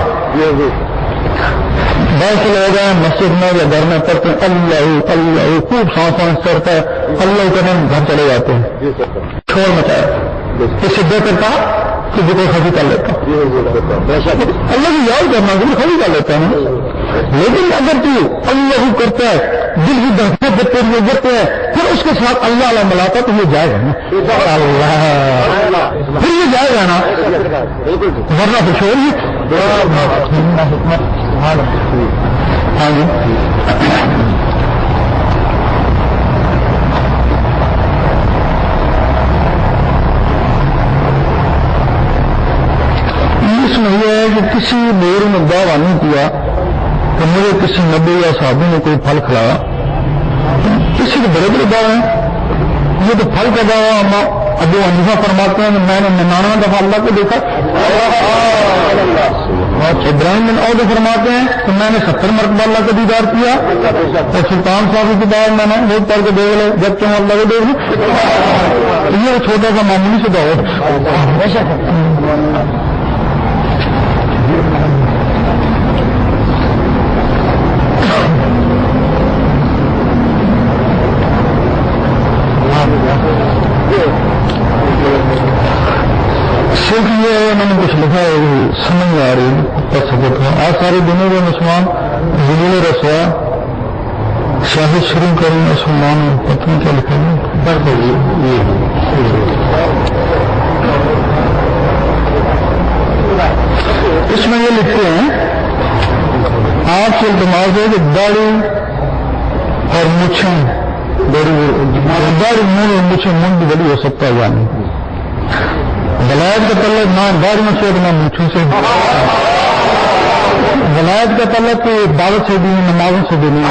A: بہت سے لوگ ہیں مسجد میں یا گھر میں پڑھتے ہیں اللہ اللہ، خوب سانس سانس کرتا ہے، اللہ کے نام گھر چلے جاتے ہیں، چھوڑ مچایا. اس سے بہتر تھا کہ ذکر خفی کر لیتا، اللہ کی یاد کرنا ذکر خفی کر لیتا ہے. لیکن اگر تو اللہ کرتا ہے، دل کی دھڑکنیں بتتے بڑھتے ہیں، پھر اس کے ساتھ اللہ علیہ ملاتا تو یہ جائے گا نا، اللہ پھر یہ جائے گا نا، ورنہ تو چھوڑ ہی. ہاں جی اس میں یہ ہے کہ کسی میرے نے دعویٰ نہیں کیا کہ مجھے کسی نبی یا صحابی نے کوئی پھل کھلایا. کسی کے بڑے بڑے دعوے ہیں، یہ تو پھل کا دعویٰ ابو حنیفہ فرماتے ہیں کہ میں نے 99 دفعہ اللہ کو دیکھا. ابراہیم بن عوف فرماتے ہیں کہ میں نے 70 مرتبہ اللہ کا دیدار کیا. اور سلطان صاحب کی کتاب میں نے وہ پڑھ کے دیکھ لے جب تم اللہ کو دیکھ لو. یہ چھوٹا سا معمولی سے دعوت. ساری دنیا کے مسلمان ذلیل رسوا سیاست شروع کریں مسلمان پتہ نہیں کیا لکھا ہے اس میں یہ لکھتے ہیں آپ سے التماس ہے کہ داڑھی اور مچھیں داڑھی منہ اور مچھیں منہ بھی بڑی ہو سکتا ہے یعنی ولایت کا تعلق نہ داڑھیوں سے نہ مچھوں سے ولایت کا تعلق دعوت سے بھی نمازوں سے بھی نہیں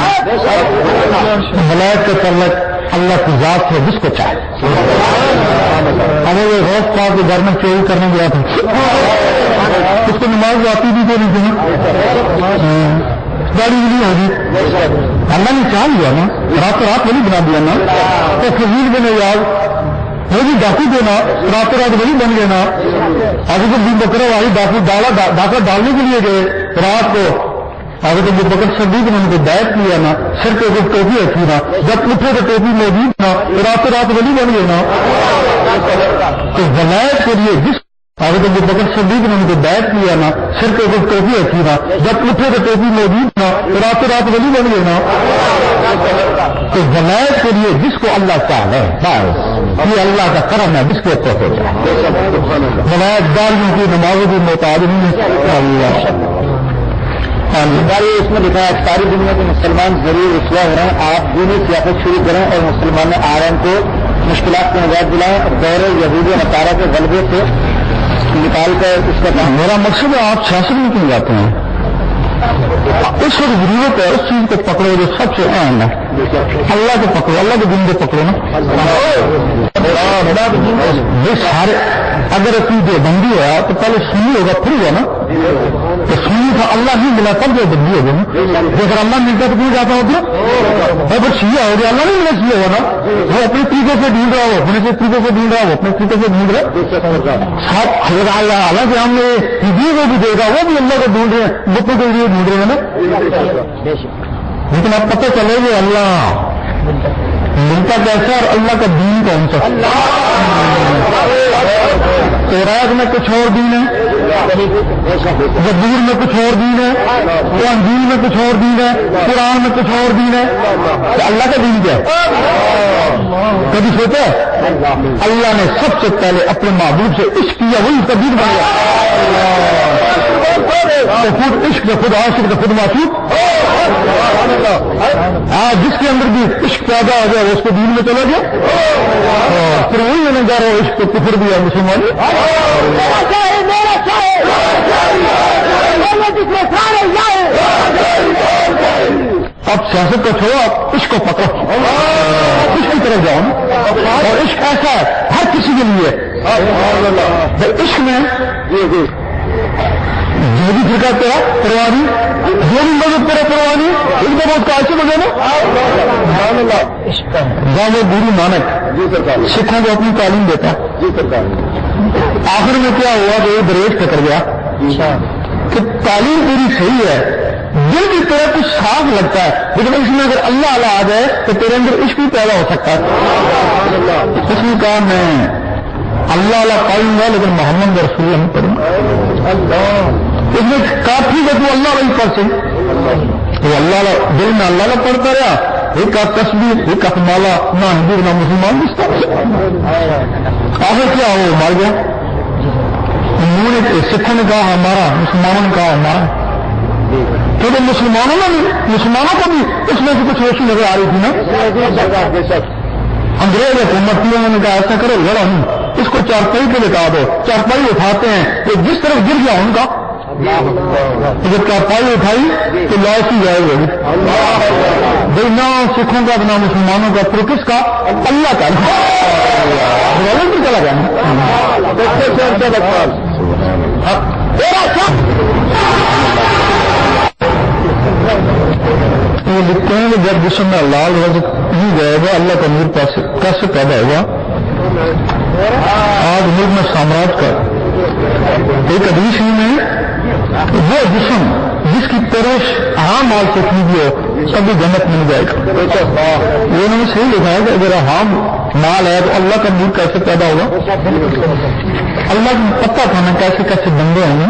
A: ولایت کا تعلق اللہ کی ذات ہے جس کو چاہے ہمیں یہ غوث پاک کے گھر میں چوری کرنے گیا تھا اس کو نماز آتی بھی تو نہیں تھی گاڑی بھی نہیں ہوگی اللہ نے چاہ لیا نا رات رات وہی بنا دیا نا تو فضیل بنے یاد وہ بھی ڈاکو دینا رات رات وہی بن گئے نا آگے تو بھی بکرا والی ڈاکہ ڈالنے کے لیے گئے رات کو آگے تو جو بکر صدیق نے ان کو بیعت کیا نا سر پہ کوئی ٹوپی رکھی نا جب اٹھے تو ٹوپی موجود نا رات وہی بن گئے نا تو ولایت کے لیے جس آگے تو جو بکر صدیق نے ان کو بیعت کیا نا سر پہ کوئی ٹوپی رکھی نا جب اٹھے تو ٹوپی موجود نا رات وہی بن گئے نا تو ولایت کے لیے جس کو اللہ چاہے یہ اللہ کا کرم ہے جس کے اوپر ہو جائے ولایت داریوں کی نمازوں کی محتاج نہیں اس میں لکھا ہے ساری دنیا کے مسلمان ضرور رسوا ہو رہے ہیں آپ دینی سیاست شروع کریں اور مسلمان عالم کو مشکلات کو نجات دلائیں اور دور یہود و نصارہ کے غلبے سے نکال کر اس کا میرا مقصد ہے آپ سیاست میں کیوں جاتے ہیں اس وقت ضرورت ہے اس چیز کو پکڑو جو سب سے اہم ہے اللہ کو پکڑو اللہ کے دین کو پکڑو نا سارے اگر اپنی جو بندی ہے تو پہلے سنی ہوگا پھر ہوا نا تو سنی تھا اللہ نہیں ملا تب جو بندی ہوگی نا اگر اللہ ملتا تو کیوں جاتا ہوگا اگر شیعہ ہو گیا اللہ نہیں ملا شیعہ ہوگا وہ اپنے طریقے سے ڈھونڈ رہا ہو اپنے طریقے سے ڈھونڈ رہا ہو اپنے طریقے سے ڈھونڈ رہا سب اللہ سے ہم نے ہدی کو بھی دے گا وہ بھی اللہ کو ڈھونڈ رہے ہیں بتوں کے لیے ڈھونڈ رہے ہیں نا لیکن اب پتہ چلے گا اللہ ملتا کیسا اور اللہ کا دین کون سا تورات میں کچھ اور دین ہے زبور میں کچھ اور دین ہے انجیل میں کچھ اور دین ہے قرآن میں کچھ اور دین ہے تو اللہ کا دین کیا کبھی سوچا اللہ نے سب سے پہلے اپنے محبوب سے عشق کیا وہی کا دین بن گیا تو خود عشق تو خود عاشق تو خود معشوق جس کے اندر بھی عشق پیدا ہو گیا اس کو دین میں چلا گیا پھر وہی ہونے جا رہا عشق تو کفر بھی ہے مسلمان اب سیاست کو چھوڑو آپ عشق کو پکڑو عشق کی طرف جاؤ اور عشق ایسا ہے ہر کسی کے لیے عشق میں جو بھی فرقہ تیرا پروانی جو بھی مذہب تیرا پروانی ان کو بہت کاشت ہو گئے نا گاؤں گرو نانک سکھوں کو اپنی تعلیم دیتا آخر میں کیا ہوا کہ یہ دریش پکڑ گیا کہ تعلیم پوری صحیح ہے دل کی طرح کچھ صاف لگتا ہے لیکن اس میں اگر اللہ اللہ آ جائے تو تیرے اندر عشق بھی پیدا ہو سکتا ہے اس نے کہا میں اللہ اللہ پڑھوں گا لیکن محمد رسول اللہ نہیں پڑھوں گا اس میں کافی ہے تو اللہ وہی پڑھ سے تو اللہ دل میں اللہ اللہ پڑھتا رہا ایک کا تصویر ایک کا مالا نہ ہندو نہ مسلمان آخر کیا ہو مار گیا انہوں نے سکھوں نے کہا ہمارا مسلمانوں نے کہا ہمارا تو مسلمانوں کو بھی اس میں سے کچھ روشنی نظر آ رہی تھی نا انگریز حکومتیوں نے کہا ایسا کرو لڑا نہیں اس کو چارپائی پہ لٹا دو چارپائی اٹھاتے ہیں تو جس طرف گر گیا ان کا جب چارپائی اٹھائی تو لاش ہی جائے ہوگی بھائی نہ سکھوں کا نہ مسلمانوں کا پھر کس کا اللہ کا چلا گیا وہ لکھتے ہیں کہ جب جسم میں لال رزق نہیں جائے گا اللہ کا نور کیسے پیدا ہوگا آج ملک میں سامراج کا ایک حدیث ہی میں وہ جسم جس کی پرش عام مال سے کی بھی ہو سبھی جنت مل جائے گا وہ انہوں نے صحیح لکھا ہے کہ اگر عام مال ہے تو اللہ کا نور کیسے پیدا ہوگا اللہ کو پتہ تھا نا کیسے کیسے بندے ہوں گے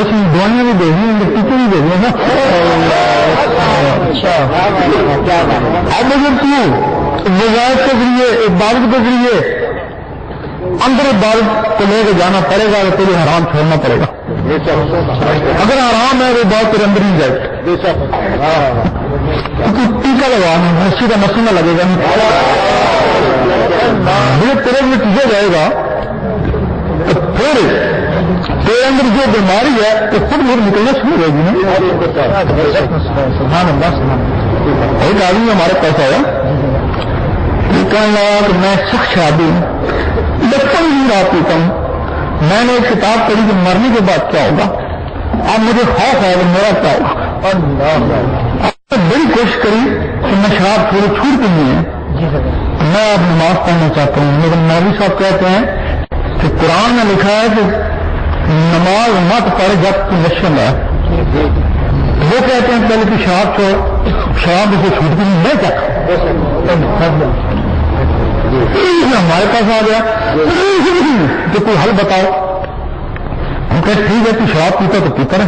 A: بس دعائیں بھی دے دیں ٹیچر بھی دے دیں نا. اب اگر تو وظائف کے ذریعے عبادت کے ذریعے اندر عبادت کو لے کے جانا پڑے گا تو تجھے حرام چھوڑنا پڑے گا. اگر حرام ہے وہ بات تیرے اندر ہی جائے. ٹیکا لگانا مسجد کا مسئلہ لگے گا یہ تیرے نتیجہ جائے گا تو پھر تیرے اندر جو بیماری ہے تو خود خود نکلنا شروع ہو گی نا. ایک آدمی ہمارے پاس آیا کہنے لگا کہ میں سخت شادی بچپن ہی رات پیتا ہوں. میں نے ایک کتاب پڑھی کہ مرنے کے بعد کیا ہوگا. اب مجھے خوف ہے کہ میرا کیا ہوگا. بڑی کوشش کری کہ میں شراب تھوڑی چھوٹ دینی ہے. میں اب نماز پڑھنا چاہتا ہوں لیکن مولوی صاحب کہتے ہیں کہ قرآن میں لکھا ہے کہ نماز مت پڑھ جب تو نشہ ہے. وہ کہتے ہیں پہلے کہ شراب چھوڑ شراب اسے چھوٹ دی میں کیا ہمارے پاس آ گیا کہ کوئی حل بتاؤ. ہم کہتے ٹھیک ہے تو شراب پیتا تو پیتا رہے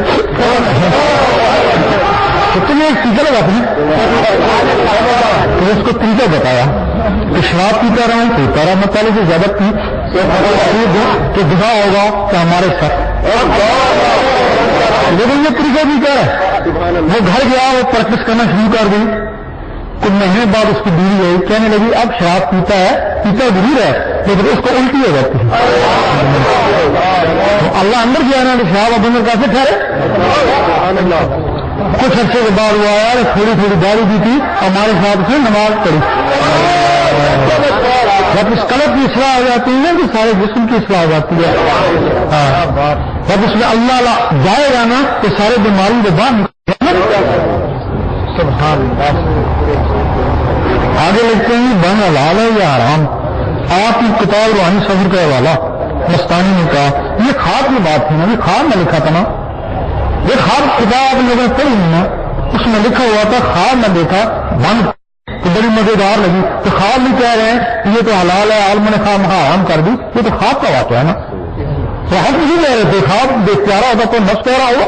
A: تو تمہیں ایک ٹیکا لگا تو اس کو طریقہ بتایا کہ شراب پیتا رہا ہوں پیتا رہا. میں پہلے سے زیادہ پی تو دفاع ہوگا کہ ہمارے ساتھ. لیکن یہ طریقہ بھی کیا ہے وہ گھر گیا وہ پریکٹس کرنا شروع کر دی. کچھ مہینے بعد اس کی بیوی ہوئی کہنے لگی اب شراب پیتا ہے پیتا ضرور ہے لیکن اس کو الٹی ہو جاتی ہے. اللہ اندر گیا نا کہ شراب اب اندر کیسے ٹھہرے. کچھ عرصے کے بعد وہ آیا تھوڑی تھوڑی داڑھی دی تھی ہمارے ساتھ سے نماز پڑھی. جب اس قلب کی اصلاح ہو جاتی ہے تو سارے جسم کی اصلاح ہو جاتی ہے. جب اس میں اللہ جائے گا نا تو سارے بیماری کے بعد آگے لکھتے ہیں بن حلال ہے یا حرام. آپ کی کتاب روحانی سفر کا حوالہ مستانی نے کہا یہ خواب کی بات تھی نا. یہ خواب میں لکھا تھا نا. یہ خواب کتاب لوگوں نے پڑھی نا اس میں لکھا ہوا تھا خواب میں دیکھا بند تو بڑی مزیدار لگی. تو خواب بھی کہہ رہے ہیں کہ یہ تو حلال ہے عالم نے خواب حرام کر دی. یہ تو خواب کا واقعہ ہے نا. تو ہم نہیں کہہ رہے تھے خواب دیکھ پیارا ہوتا تو نفس کہہ رہا ہوا.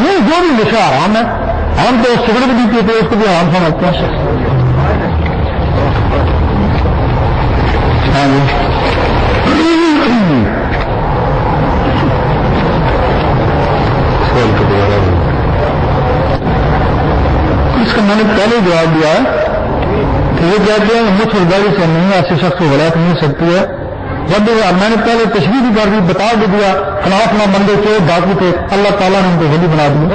A: یہ جو بھی نشہ حرام ہے ہم تو سگریٹ بھی پیتے اس کو بھی حرام سمجھتے ہیں. ہاں جی اس کا میں نے پہلے جواب دیا ہے کہ یہ کہتے ہیں مجھ اور گاڑی سے نہیں ایسے شخص کو ولایت مل سکتی ہے. جب میں نے پہلے تشریح بھی کر دی بتا بھی دیا فلاں بندے تھے ڈاکو تھے اللہ تعالیٰ نے ان کو ولی بنا دیا.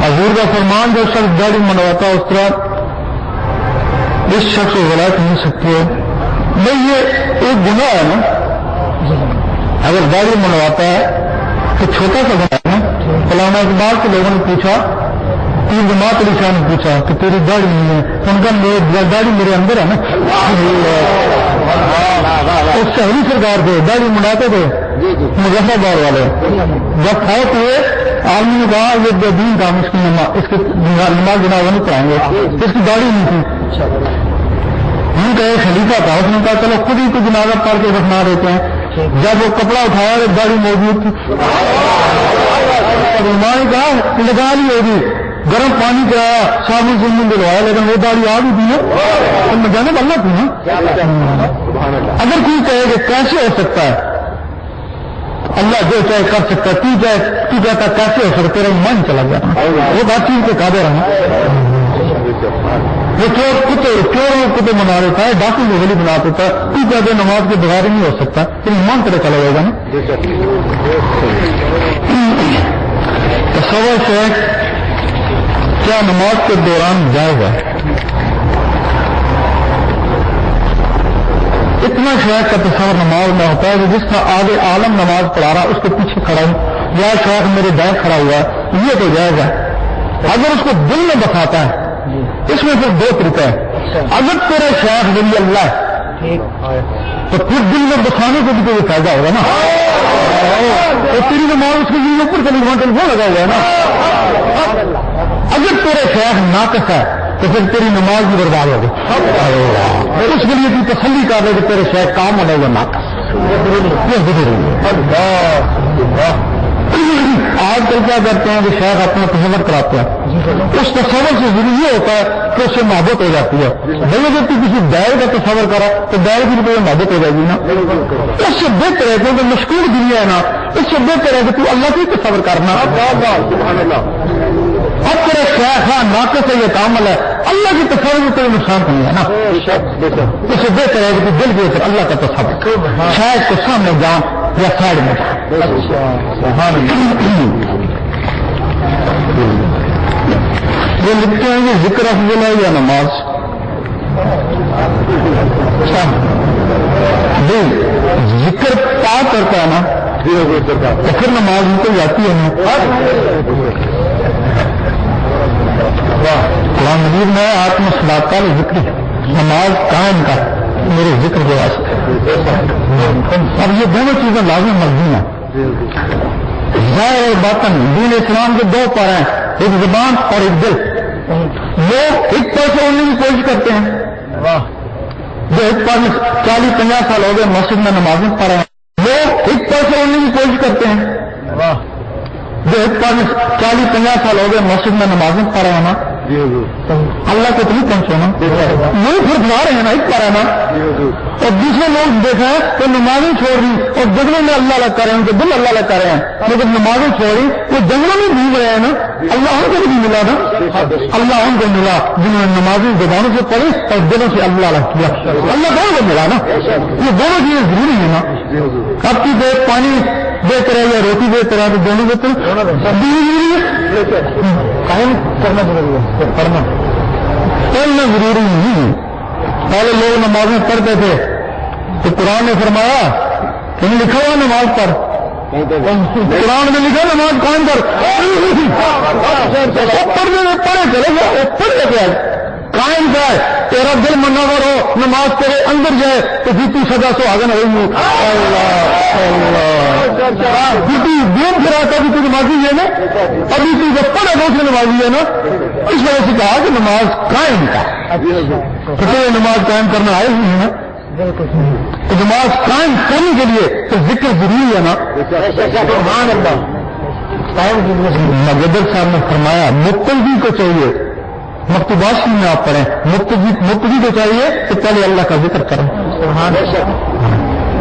A: حضور کا فرمان جو شخص داڑھی منڈواتا اس طرح اس شخص کو ولایت مل سکتی ہے. نہیں یہ ایک گناہ ہے نا. اگر داڑھی منڈواتا ہے تو چھوٹا سا گناہ ہے نا. فلانا اقبال کے لوگوں نے پوچھا تین جماعت علی شاہ نے پوچھا کہ تیری داڑھی نہیں ہے. ان کا داڑھی میرے اندر ہے نا. اس شہری سرکار تھے داڑھی منڈاتے تھے مظفر آباد والے. جب فوت ہوئے آدمی نے کہا یہ بے دین کام اس کی نماز جنازہ نہیں پڑھائیں گے. اس کی داڑھی نہیں تھی. ان کا ایک خلیفہ تھا اس نے کہا چلو خود ہی کو جنازہ پڑھ کے دفنا دیتے ہیں. جب وہ کپڑا اٹھایا تو داڑھی موجود تھی. ماں نے کہا لگا لی ہوگی گرم پانی کرایا صابن سے منہ دلوایا لیکن وہ داڑھی آ بھی تھی نا میں جانے والا تھی نا. اگر کوئی کہے کہ کیسے ہو سکتا ہے اللہ جو چاہے کر سکتا ہے تو کہتا کیسے ہو سکتا تیرا من چلا گیا وہ بات چیز کے قادر رہا. وہ چوروں کتے منا دیتا ہے ڈاکو کو ولی بنا دیتا ہے. تو کہتے نماز کے بغیر نہیں ہو سکتا تیرا من تیرے چلا جائے گا نا. تصور سے کیا نماز کے دوران جائز ہے. اتنا شیخ کا تصور نماز میں ہوتا ہے کہ جس کا آگے عالم نماز پڑھا رہا اس کے پیچھے کھڑا ہوں یا شیخ میرے دائیں کھڑا ہوا ہے یہ تو جائز ہے. اگر اس کو دل میں بساتا ہے اس میں پھر دو طریقہ ہے. اگر تیرے شیخ ولی اللہ ہے تو پھر دل میں بسانے کو بھی تو یہ فائدہ ہوگا نا. تو تیری نماز اس کے دل اوپر چلی وہاں ٹیلیفون لگا ہوا ہے نا. اگر تیرے شیخ ناقص ہے تو پھر تیری نماز بھی برباد ہو گئی. اس کے لیے تو تسلی کر لے کہ تیرے شاید کام ہونے وہ ناقص. آج کل کیا کرتے ہیں کہ شیخ اپنا تصور کراتے ہیں. اس تصور سے ضروری یہ ہوتا ہے کہ اس سے محبت ہو جاتی ہے. بھائی اگر تو کسی دائر کا تصور کرا تو دائر کی بھی محبت ہو جائے گی نا. اس سے بہتر ہے کیونکہ مشکور دنیا ہے نا, اس سے بہتر ہے کہ تو اللہ کی تصور کرنا. اب تیرا شیخ ناقص ہے یہ کامل ہے, اللہ کی تصور میں کوئی نقصان نہیں ہے نا. اس سے بہتر ہے کہ تو دل کے اوپر اللہ کا تصور شاید کو سامنے جاؤں یا سائڈ میں جاؤں. وہ لکھتے ہیں کہ ذکر افضل ہے یا نماز. ذکر پا کرتا ہے نا تو پھر نماز نکل جاتی ہے نا. قرآن مجید میں آتم صلاۃ ذکر نماز قائم کر میرے ذکر کے واسطے. اب یہ دونوں چیزیں لازم ملزوم ہیں. ظاہر اور باطن دین اسلام کے دو پر ہیں, ایک زبان اور ایک دل. لوگ ایک پر سے ہونے کی کوشش کرتے ہیں. جو ایک پر 40-50 سال ہو گئے مسجد میں نمازیں پڑھ رہے ہیں. لوگ ایک پر سے ہونے کی کوشش کرتے ہیں. جو ایک پر 40-50 سال ہو گئے مسجد میں نمازیں پڑھ رہے ہیں نا, اللہ کو تو نہیں پہنچو نا, نہیں پھر بنا رہے ہیں نا, ایک پر ہے نا. اور دوسرے لوگ دیکھا ہے تو نمازیں چھوڑ دی اور جنگلوں میں اللہ الگ کر رہے ہیں, ان کے دل اللہ الگ کر رہے ہیں, لیکن نمازیں چھوڑی وہ جنگلوں میں گھوم رہے ہیں نا. اللہ ان کو بھی ملا نا, اللہ ان کو ملا جنہوں نے نمازیں زبانوں سے پڑھی اور دلوں سے اللہ الگ کیا. اللہ دونوں کو ملا نا. یہ دونوں چیزیں ضروری ہیں نا. اب کی دیر پانی دیتے رہے یا روٹی دیتے رہے تو دونوں دیتے قائم کرنا ضروری ہے. پڑھنا ضروری نہیں. پہلے لوگ نمازیں پڑھتے تھے تو قرآن نے فرمایا کہ لکھا ہوا نماز پر, قرآن میں لکھا نماز قائم کر. پڑھنے میں پڑھے چلے گا, پڑھے گا قائم جائے, تیرا دل منور ہو, نماز تیرے اندر جائے تو جیتی سدا سہاگن ہوئی. جیتی دین پھرا کبھی تو نمازی ہے نا, ابھی تو جب پڑھے گا اس میں نمازی ہے نا. اس وجہ سے کہا کہ نماز قائم کا, تو نماز قائم کرنا آئے ہوئی ہے نا. تو نماز قائم کرنے کے لیے تو ذکر ضروری ہے نا. مجدد صاحب نے فرمایا مقتدی کو چاہیے, مکتوبات میں آپ پڑھیں, مقتدی کو چاہیے تو پہلے اللہ کا ذکر کریں.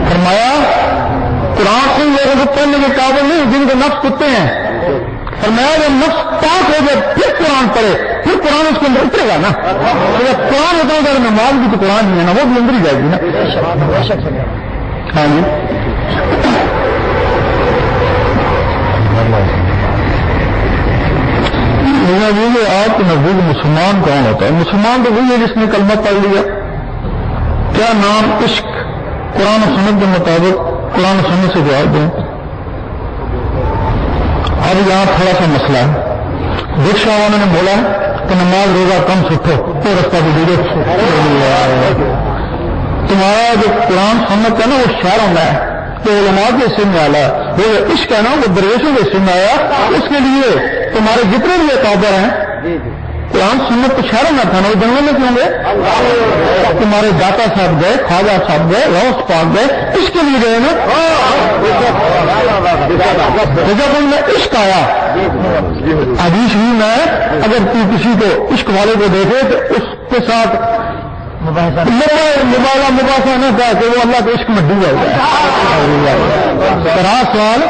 A: فرمایا قرآن ان لوگوں کو پڑھنے کے قابل نہیں جن کے نفس کتے ہیں. فرمایا جب نفس پاک ہو جائے پھر قرآن پڑھے, پھر قرآن اس کے اندر اترے گا نا. جب قرآن ہوتا ہے نماز بھی تو قرآن ہی ہے نا, وہ بھی اندر ہی جائے گی نا. ہاں جی, یہ آج کے نزدیک مسلمان کون ہوتا ہے؟ مسلمان تو وہی ہے جس نے کلمہ پڑھ لیا. کیا نام عشق قرآن و سنت کے مطابق قرآن و سنت سے جواب دیں. اب یہاں تھوڑا سا مسئلہ ہے. رکشا والوں نے بولا کہ نماز روزہ کم سٹھو تو رستہ بھی دے. تمہارا جو قرآن سنت ہے نا وہ شہروں میں ہے, تو علماء کے حصے میں آیا, وہ عشق ہے نا وہ درویشوں کے حصے میں آیا. اس کے لیے تمہارے جتنے بھی اکابر ہیں قرآن سنت تو شہروں میں تھا نا, وہ جنگلوں میں کیوں گئے؟ تمہارے داتا صاحب گئے, خواجہ صاحب گئے, غوث پاک گئے, اس کے لیے گئے نا. جب ان میں عشق آیا حدیث ہی میں اگر تو کسی کو عشق والے کو دیکھے تو اس کے ساتھ مباحثہ نہ کہا کہ وہ اللہ کے عشق میں ڈوبا جائے. رہا سوال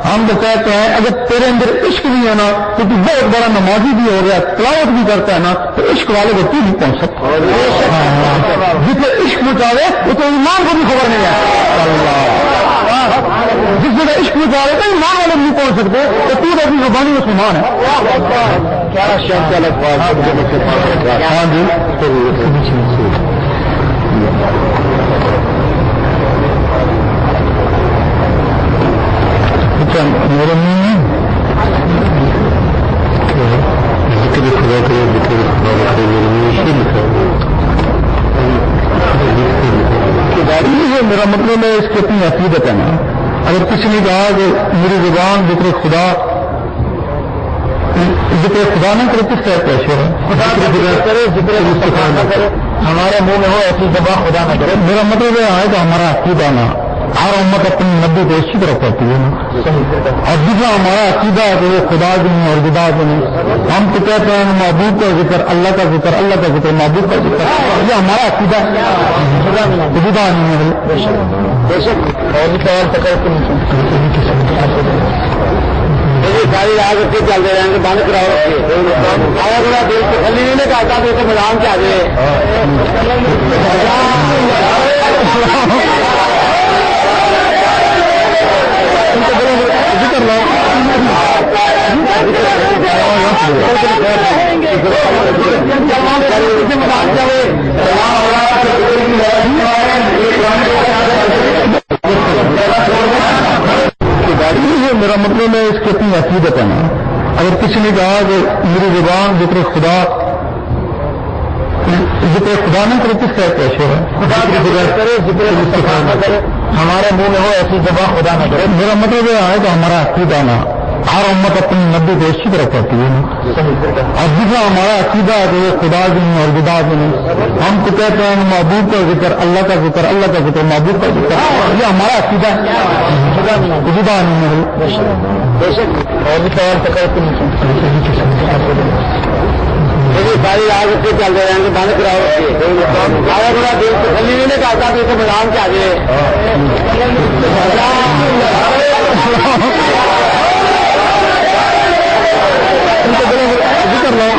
A: ہم تو کہتے ہیں اگر تیرے اندر عشق بھی ہے نا تو تو بہت بڑا نمازی بھی ہو گیا, تلاوت بھی کرتا ہے نا, تو عشق والے کو تو نہیں پہنچ سکتا. جتنے عشق مچاوے وہ تو ایمان کو بھی خبر نہیں ہے. جس جگہ عشق مچاوے تو ایمان والے نہیں پہنچ سکتے, تو تو اپنی زبانی مسلمان ہے. ہاں جی, میرے منہ ذکر خدا کرے, ذکر خدا کرے, میرا مطلب ہے اس کی اپنی عقیدت ہے نا. اگر کسی نے کہا کہ میری زبان ذکر خدا ذکر خدا نہ کرے کس طرح پیش ہو
B: ہمارے منہ میں ہو ایسی زبان خدا نہ کرے.
A: میرا مطلب یہ ہے کہ ہمارا عقیدہ نا ہر امت اپنی نبی کو اسی طرح کرتی ہے نا. اور دوسرا ہمارا عقیدہ ہے کہ وہ خدا بھی نہیں اور خدا بھی نہیں. ہم تو کہتے ہیں محبوب کا ذکر اللہ کا ذکر اللہ کا ذکر محبوب کا ذکر یہ ہمارا عقیدہ خدا نہیں ہے.
B: بے شک اور بھی سوال ساری رات اتنے چلتے رہیں گے بند کراؤ آیا تھوڑا دل تسلی نہیں کرتا تو اسے میدان سے آ جائے.
A: ذکر لو میرا مطلب ہے اس کی اپنی عقیدت ہے نا. اگر کسی نے کہا کہ میری زبان ذکر خدا نہ کرے کس طرح پیش ہو
B: ہمارے منہ میں ہو ایسی زبان خدا نہ کرے.
A: میرا مطلب یہ ہے کہ ہمارا عقیدہ نا ہر امت اپنی نبی کو اسی طرح کرتی ہے نا. اور دوسرا ہمارا عقیدہ ہے کہ وہ خدا بھی نہیں اور خدا بھی نہیں. ہم تو کہتے ہیں محبوب کا ذکر اللہ کا ذکر اللہ کا ذکر محبوب کا ذکر یہ ہمارا عقیدہ خدا نہیں ہے.
B: بے شک اور بھی سوال ساری رات اتنے چلتے رہیں گے بند کراؤ آیا تھوڑا دل تسلی نہیں کرتا تو اسے میدان سے آ جائے.
A: ذکر لو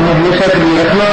A: ہمیشہ کے لیے رکھنا